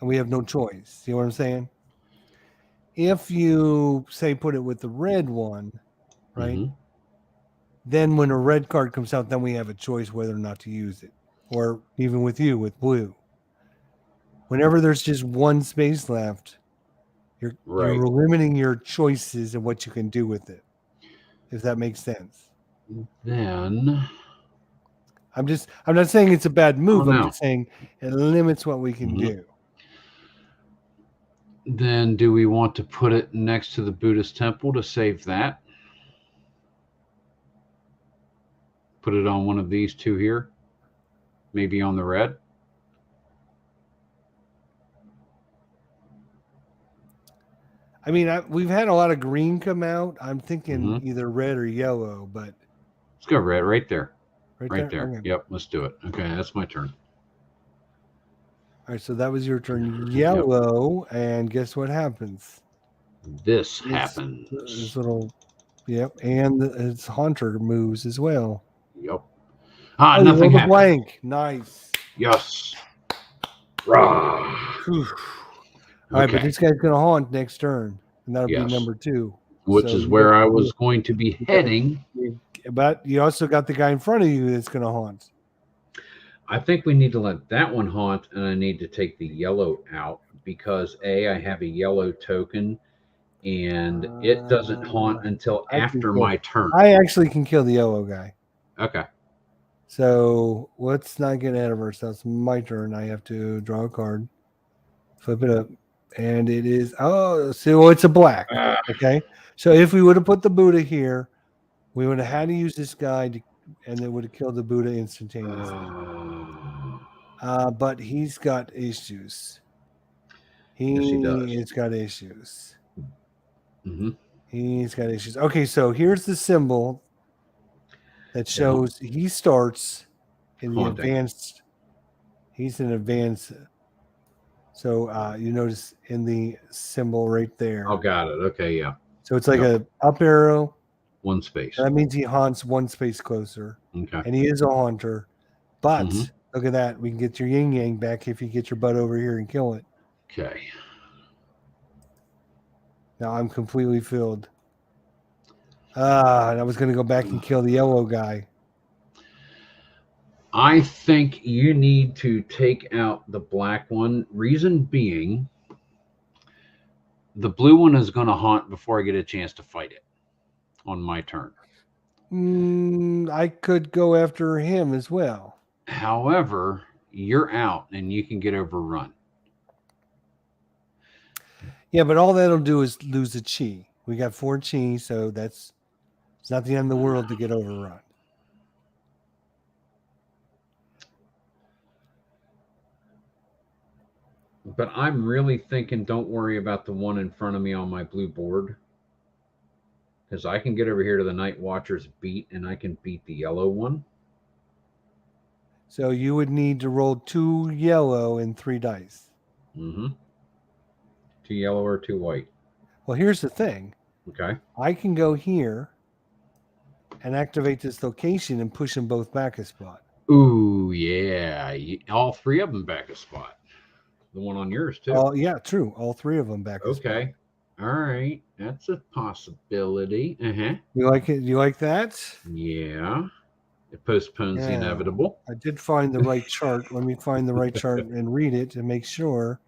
and we have no choice. See what I'm saying? If you say put it with the red one, right? Mm-hmm. Then when a red card comes out, then we have a choice whether or not to use it, or even with you with blue. Whenever there's just one space left, you're limiting your choices and what you can do with it. If that makes sense. Then I'm not saying it's a bad move. I'm just saying it limits what we can do. Then do we want to put it next to the Buddhist temple to save that? Put it on one of these two here? Maybe on the red? I mean, we've had a lot of green come out. I'm thinking either red or yellow, but let's go red right there. Right there. Okay. Yep, let's do it. Okay, that's my turn. All right, so that was your turn. Yellow, and guess what happens? This happens. This little, and its haunter moves as well. Yep. Nothing happened. Blank. Nice. Yes. Rah. All right, but this guy's going to haunt next turn, and that'll be number 2. Which is where I was going to be heading. But you also got the guy in front of you that's going to haunt. I think we need to let that one haunt, and I need to take the yellow out because I have a yellow token, and it doesn't haunt until after my turn. I actually can kill the yellow guy. Okay. So let's not get ahead of ourselves. My turn. I have to draw a card, flip it up, and it is it's a black. Okay. So if we would have put the Buddha here, we would have had to use this guy and it would have killed the Buddha instantaneously. But he's got issues. He's got issues. Mm-hmm. He's got issues. Okay, so here's the symbol that shows he starts in the advanced. He's in advanced. So you notice in the symbol right there. Oh, got it. Okay, yeah. So it's like a up arrow. One space. That means he haunts one space closer. Okay. And he is a haunter. But look at that. We can get your yin-yang back if you get your butt over here and kill it. Okay. Now I'm completely filled. And I was going to go back and kill the yellow guy. I think you need to take out the black one. Reason being, the blue one is going to haunt before I get a chance to fight it on my turn. I could go after him as well. However, you're out and you can get overrun. Yeah, but all that'll do is lose a chi. We got 4 chi, so it's not the end of the world to get overrun. But I'm really thinking don't worry about the one in front of me on my blue board. Because I can get over here to the Night Watcher's beat and I can beat the yellow one. So you would need to roll 2 yellow and 3 dice. 2 yellow or 2 white. Well, here's the thing. Okay. I can go here and activate this location and push them both back a spot. Ooh, yeah. All 3 of them back a spot. The one on yours, too. Oh, yeah, true. All 3 of them back a spot. Okay. All right. That's a possibility. You like it? You like that? Yeah. It postpones the Yeah. inevitable. I did find the right chart. Let me find the right chart and read it to make sure.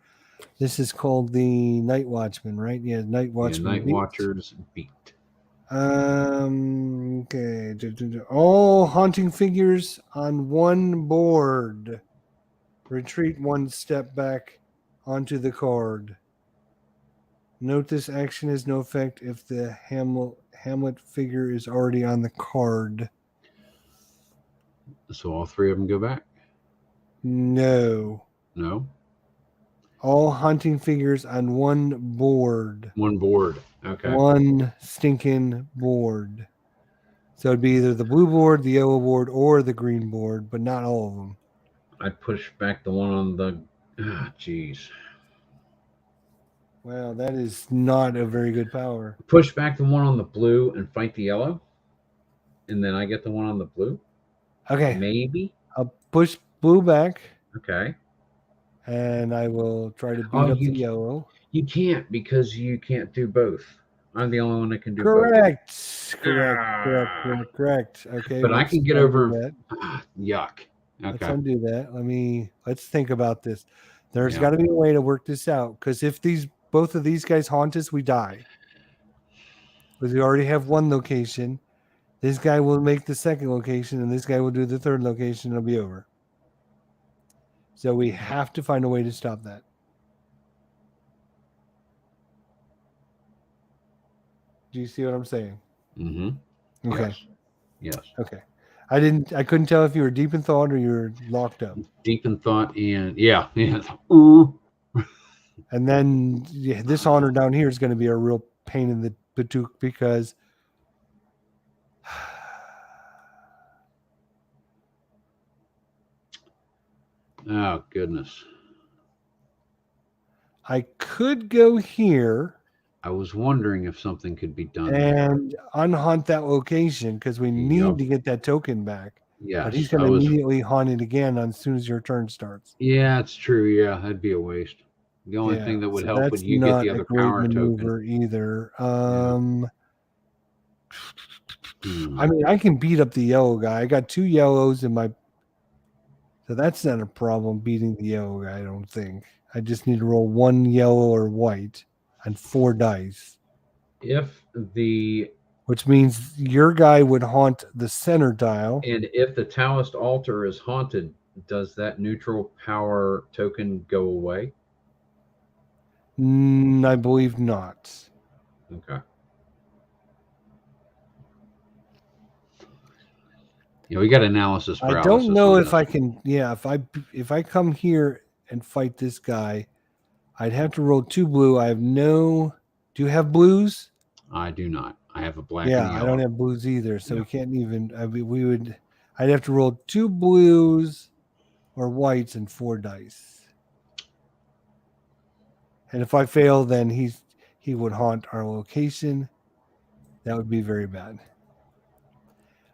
This is called the Night Watchman, right? Yeah, Night Watchman. Night beat. Watchers beat. Okay. All haunting figures on one board. Retreat one step back onto the card. Note this action has no effect if the Hamlet figure is already on the card. So all three of them go back? No. No? All hunting figures on one board. One board. Okay. One stinking board. So it'd be either the blue board, the yellow board, or the green board, but not all of them. I push back the one on the... Jeez. Wow, that is not a very good power. Push back the one on the blue and fight the yellow? And then I get the one on the blue? Okay. Maybe? I'll push blue back. Okay. And I will try to beat up the yellow. You can't because you can't do both. I'm the only one that can do Correct. both. Correct. Okay. But I can get over that. Yuck. Okay. Let's undo that. Let's think about this. There's got to be a way to work this out, because if both of these guys haunt us, we die. Because we already have one location. This guy will make the second location, and this guy will do the third location, and it'll be over. So we have to find a way to stop that. Do you see what I'm saying? Mm-hmm. Okay. Yes. Okay. I couldn't tell if you were deep in thought or you were locked up. Deep in thought, and yeah. And then this honor down here is going to be a real pain in the patook, because oh goodness. I could go here. I was wondering if something could be done and unhaunt that location, because we need to get that token back. Yeah, but he's going to immediately haunt it again as soon as your turn starts. Yeah, it's true. Yeah, that'd be a waste. The only thing that would help would you get the other power token either. I can beat up the yellow guy. I got 2 yellows in my, so that's not a problem beating the yellow guy. I don't think. I just need to roll 1 yellow or white and 4 dice. Which means your guy would haunt the center tile. And if the Taoist altar is haunted, does that neutral power token go away? I believe not. Okay. Yeah, we got analysis paralysis. I don't know if I can. Yeah, if I come here and fight this guy, I'd have to roll 2 blue. I have no. Do you have blues? I do not. I have a black. Yeah, and yellow. I don't have blues either, so we can't even. We would. I'd have to roll 2 blues or whites and 4 dice. And if I fail, then he would haunt our location. That would be very bad.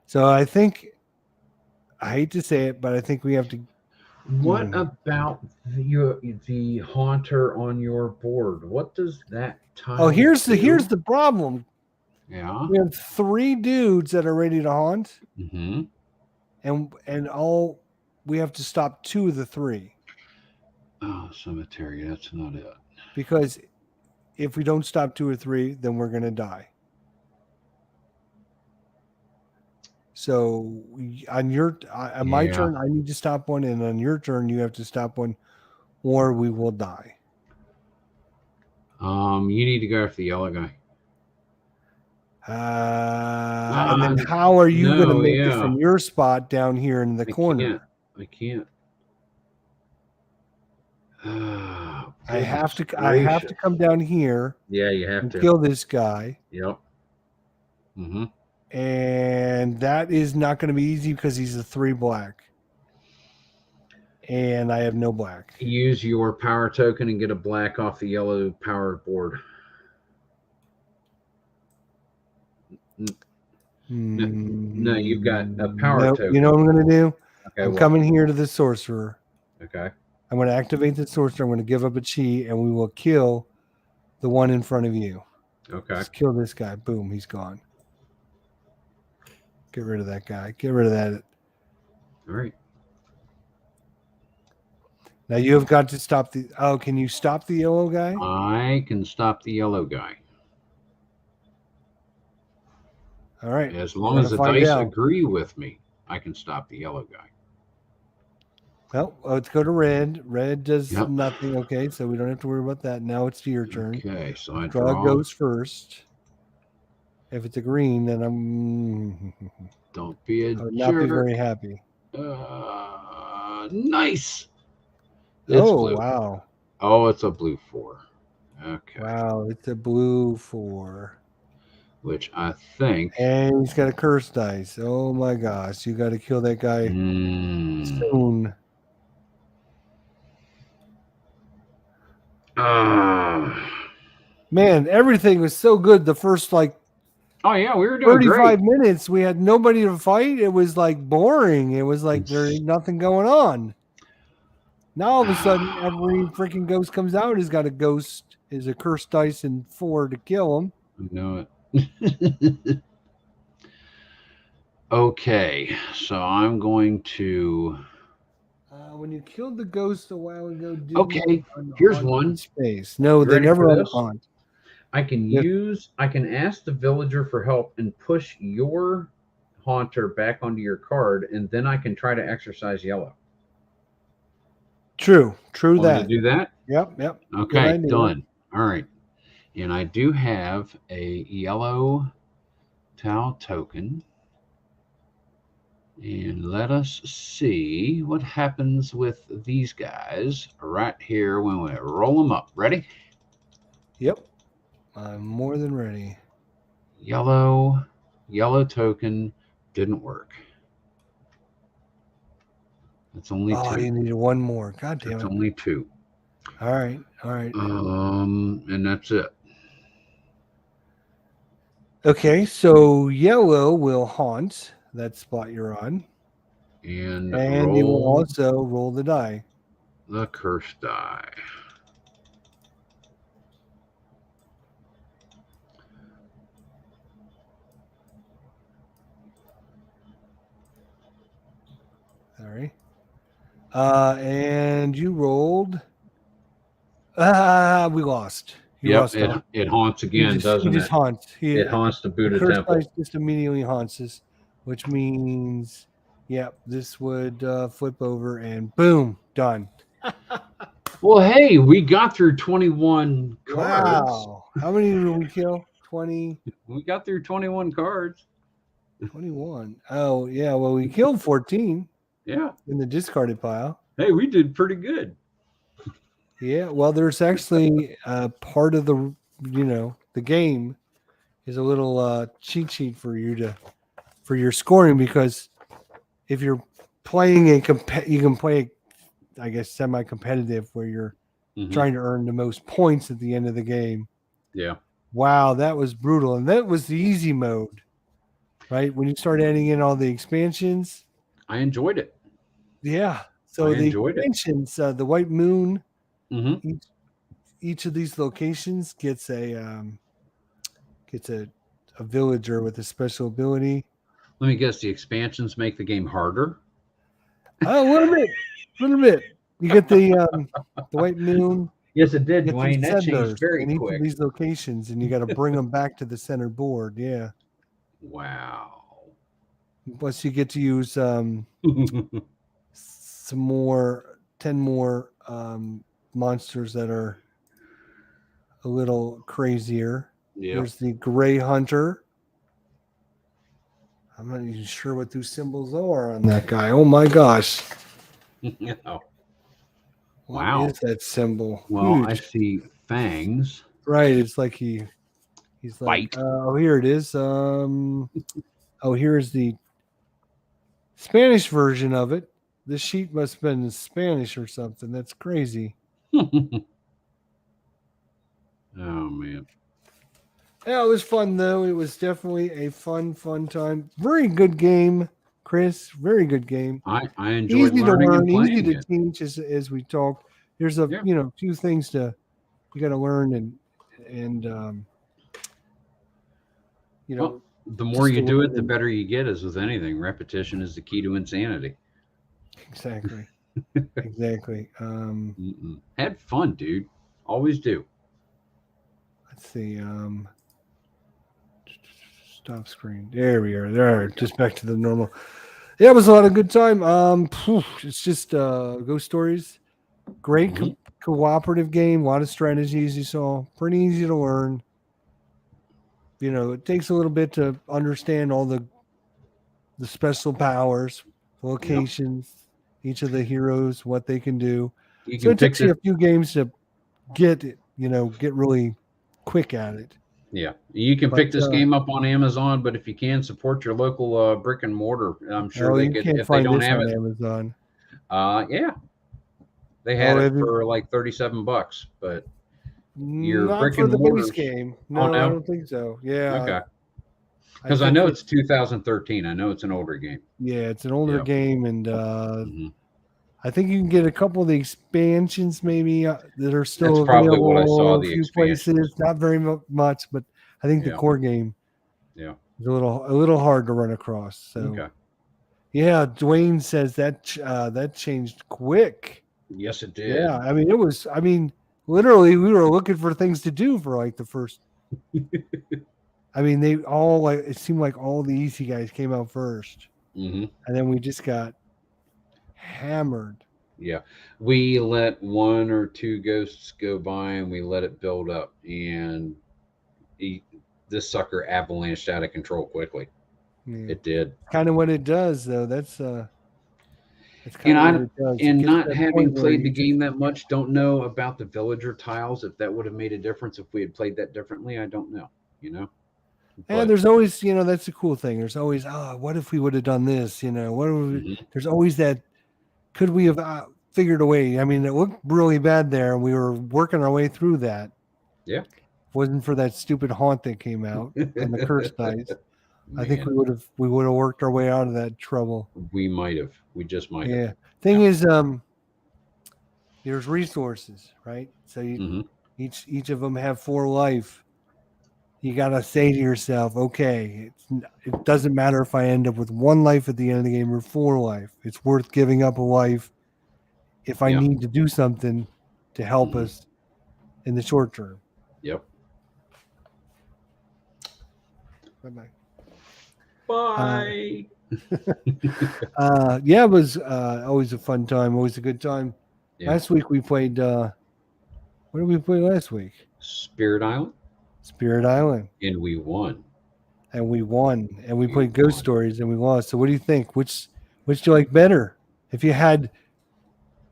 So I think, I hate to say it, but I think we have to. What about the haunter on your board? What does that tile? Oh, here's the problem. Yeah. We have 3 dudes that are ready to haunt. Mm-hmm. And all we have to stop 2 of the 3. Oh, cemetery. That's not it. Because if we don't stop 2 or 3, then we're going to die. So on my turn, I need to stop 1, and on your turn, you have to stop 1, or we will die. You need to go after the yellow guy. And then how are you going to make it from your spot down here in the corner? I can't. I have to come down here. Yeah, you have to kill this guy. Yep. Mm-hmm. And that is not going to be easy because he's a 3 black. And I have no black. Use your power token and get a black off the yellow power board. No, you've got a power token. You know what I'm going to do? Okay, I'm coming here to the sorcerer. Okay. I'm going to activate the sorcerer. I'm going to give up a chi, and we will kill the one in front of you. Okay. Just kill this guy. Boom, he's gone. Get rid of that guy. Get rid of that All right. Now you have got to stop the. Oh, can you stop the yellow guy? I can stop the yellow guy. All right. As we're long as gonna the find dice out. agree with me, I can stop the yellow guy. Well, let's go to red. Red does Yep. nothing. Okay, so we don't have to worry about that. Now it's your turn. Okay, so I Draw draw. goes first. If it's a green, then Don't be a I would not be jerk. very happy. Nice. It's Oh, blue. wow. Oh, it's a blue 4. Okay. Wow, it's a blue 4. Which I think. And he's got a curse dice. Oh my gosh, you got to kill that guy soon. Man, everything was so good the first like Oh yeah, we were doing 35 great. minutes. We had nobody to fight. It was like boring. It was like there ain't nothing going on. Now all of a sudden, every freaking ghost comes out. He's got a ghost, is a cursed dice and 4 to kill him. I know it. Okay, so I'm going to. When you killed the ghost a while ago, Okay, here's one. Space. No, You they ready never for this? unhaunt. I can ask the villager for help and push your haunter back onto your card, and then I can try to exercise yellow. True Want me that. to do that? Yep. Okay, done. All right. And I do have a yellow towel token. And let us see what happens with these guys right here when we roll them up. Ready? Yep. I'm more than ready. Yellow token didn't work. That's only 2. You needed one more. God damn it. It's only 2. All right. And that's it. Okay, so yellow will haunt that spot you're on. And you will also roll the die. The curse die. Sorry. And you rolled. We lost. It haunts again, doesn't it? He just haunts. It haunts the Buddha curse temple. dice just immediately haunts us, which means, this would flip over and boom, done. Well, hey, we got through 21 cards. Wow. How many did we kill? 20. We got through 21 cards. 21. Oh, yeah. Well, we killed 14. Yeah. In the discarded pile. Hey, we did pretty good. Yeah. Well, there's actually part of the, the game is a little cheat sheet for your scoring, because if you're playing you can play, I guess, semi-competitive where you're trying to earn the most points at the end of the game. Yeah. Wow, that was brutal. And that was the easy mode, right? When you start adding in all the expansions. I enjoyed it. Yeah. So the expansions, the White Moon, each of these locations gets a villager with a special ability. Let me guess, the expansions make the game harder? A little bit. You get the White Moon. Yes, it did, Dwayne. That changed very in quick. Each of these locations, and you got to bring them back to the center board. Yeah. Wow. Plus, you get to use some more, 10 more monsters that are a little crazier. Yeah. There's the Gray Hunter. I'm not even sure what those symbols are on that guy. Oh my gosh. Wow. What is that symbol? Well, Huge. I see fangs. Right. It's like he's like, here it is. Here's the Spanish version of it. The sheet must have been in Spanish or something. That's crazy. Oh, man. Yeah, it was fun, though. It was definitely a fun time. Very good game, Chris. Very good game. I enjoyed easy learning to learn, and playing easy to it. teach as we talk. There's a few things you got to learn and well, the more you do it, the better you get. As with anything, repetition is the key to insanity. exactly. Exactly. Had fun, dude. Always do. Let's see. Stop screen. There we are. There, just back to the normal. Yeah, it was a lot of good time. It's just Ghost Stories. Great cooperative game. A lot of strategies you saw. Pretty easy to learn. You know, it takes a little bit to understand all the special powers, locations, each of the heroes, what they can do. You So can it pick takes you the a few games to get it, get really quick at it. Yeah, you can But, pick this game up on Amazon, but if you can support your local brick and mortar, I'm sure they you could. can't If they find don't this have on it, Amazon. Yeah, they had it have you- for like $37, but your Not brick for and the base mortars. game. Oh, No, no? I don't think so. Yeah. Okay, because I think know it's 2013. I know it's an older game. Yeah, it's an older Yep. game, and Mhm. I think you can get a couple of the expansions maybe that are still That's probably what I available saw, in a the few expansions. places. Not very much, but I think the Yeah. core game Yeah. is a little hard to run across. So Okay. yeah, Dwayne says that changed quick. Yes, it did. Yeah, I mean it was. I mean, literally, we were looking for things to do for like the first. I mean, they all like it seemed like all the easy guys came out first, Mm-hmm. and then we just got hammered. Yeah, we let one or two ghosts go by, and we let it build up, and this sucker avalanched out of control quickly. Yeah. It did. Kind of what it does, though. That's kind And of I what it does. It and gets to not that having point where played the you game that much, don't know about the villager tiles. If that would have made a difference if we had played that differently, I don't know. and But, there's always, that's the cool thing. There's always, what if we would have done this? What if there's always that. Could we have figured a way? I mean, it looked really bad there, and we were working our way through that. Yeah. If it wasn't for that stupid haunt that came out and the curse dice, I think we would have worked our way out of that trouble. We might have. We just might have. Yeah. Thing is, there's resources, right? So each of them have 4 life. You gotta say to yourself, okay, it doesn't matter if I end up with 1 life at the end of the game or 4 life. It's worth giving up a life if I need to do something to help us in the short term. Yep. Bye-bye. Bye. Yeah, it was always a fun time, always a good time. Yeah. Last week we played. What did we play last week? Spirit Island. Spirit Island. And we won. And we won. And we played Ghost Stories and we lost. So what do you think? Which do you like better? If you had,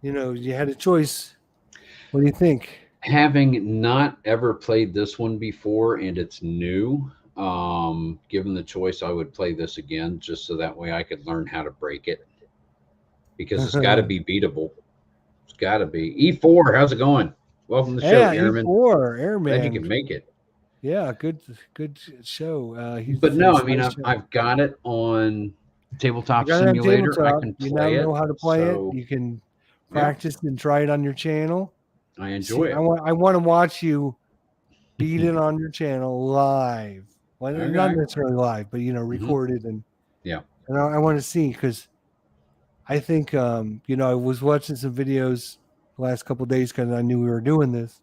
you had a choice, what do you think? Having not ever played this one before and it's new, given the choice, I would play this again just so that way I could learn how to break it. Because it's got to be beatable. It's got to be. E4, how's it going? Welcome to the show, Airman. E4, Airman. Glad you can make it. Yeah, good show. But no, I mean, I've got it on Tabletop Simulator. Tabletop. I can play you now know it, how to play so, it. You can practice and try it on your channel. I enjoy it. I want to watch you beat it on your channel live. Well, not necessarily live, but recorded and And I want to see because I think I was watching some videos the last couple of days because I knew we were doing this.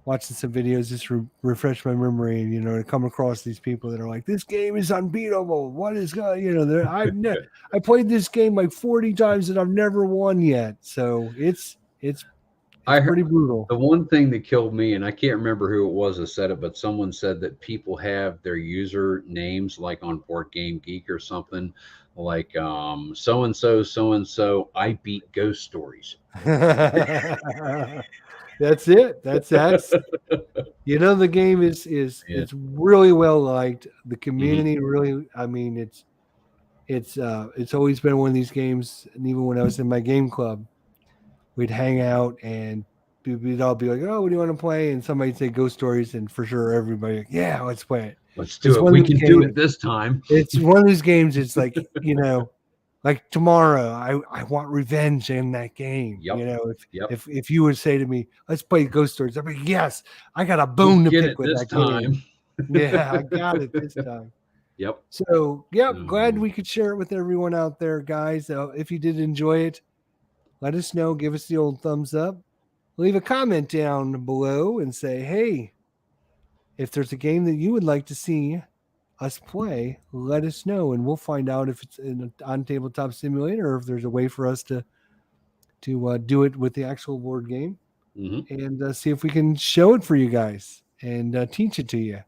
Watching some videos just to refresh my memory and to come across these people that are like, this game is unbeatable. What is going? I played this game like 40 times and I've never won yet. So it's pretty brutal. The one thing that killed me, and I can't remember who it was that said it, but someone said that people have their user names like on Board Game Geek or something like so and so. I beat Ghost Stories. That's it. That's the game is it's really well liked. The community really. I mean, it's always been one of these games. And even when I was in my game club, we'd hang out and we'd all be like, "Oh, what do you want to play?" And somebody'd say Ghost Stories, and for sure everybody, like, "Yeah, let's play it. Let's do it. We can do it this time." It's one of those games. It's like like tomorrow, I want revenge in that game. If you would say to me, "Let's play Ghost Stories," I'd be, "Yes, I got a bone to pick with that time." game." Yeah, I got it this time. Yep. So, yeah, Oh, glad man. we could share it with everyone out there, guys. If you did enjoy it, let us know. Give us the old thumbs up. Leave a comment down below and say, hey, if there's a game that you would like to see us play, let us know, and we'll find out if it's on Tabletop Simulator or if there's a way for us to do it with the actual board game, and see if we can show it for you guys and teach it to you.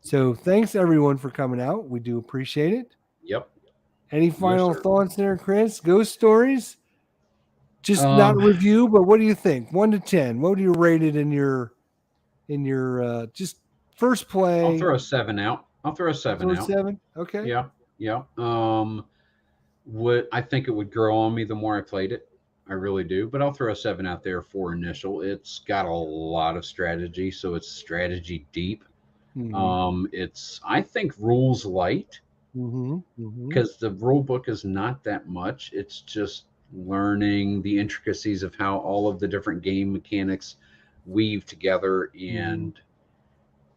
So thanks everyone for coming out. We do appreciate it. Yep. Any final sir. thoughts there, Chris? Ghost stories? Just not Um, review, but what do you think? 1 to 10. What do you rate it in your just first play? I'll throw a 7 out. I'll throw a 7 out. 7. Okay. Yeah. Yeah. I think it would grow on me the more I played it. I really do. But I'll throw a 7 out there for initial. It's got a lot of strategy, so it's strategy deep. It's, I think, rules light, because the rule book is not that much. It's just learning the intricacies of how all of the different game mechanics weave together and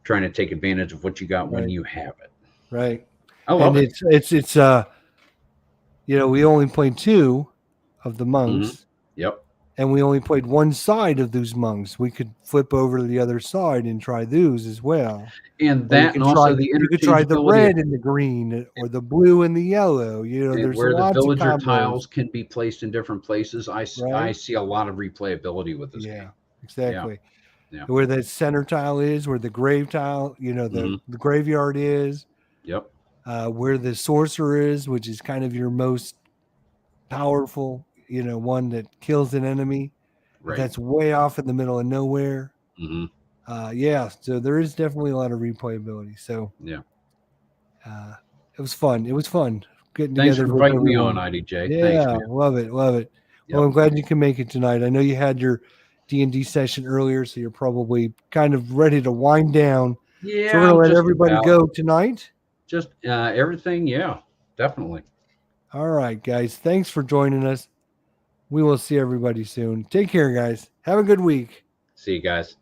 trying to take advantage of what you got when you have it. Right. I love it. It's we only played 2 of the monks. Yep. And we only played one side of those monks. We could flip over to the other side and try those as well. And that, and also the you could try the red interchangeability and the green, or the blue and the yellow. There's where the lots villager of combos. tiles can be placed in different places. I see a lot of replayability with this game. Exactly. Yeah. Where the center tile is, where the grave tile, the graveyard is. Yep. Where the sorcerer is, which is kind of your most powerful, one that kills an enemy. Right. That's way off in the middle of nowhere. So there is definitely a lot of replayability. So it was fun. It was fun getting Thanks together. for inviting me on, IDJ. Yeah, Thanks, man. love it. Well, I'm glad you can make it tonight. I know you had your D&D session earlier, so you're probably kind of ready to wind down. Yeah, so we're gonna let everybody go tonight. Just everything. Yeah, definitely. All right, guys. Thanks for joining us. We will see everybody soon. Take care, guys. Have a good week. See you guys.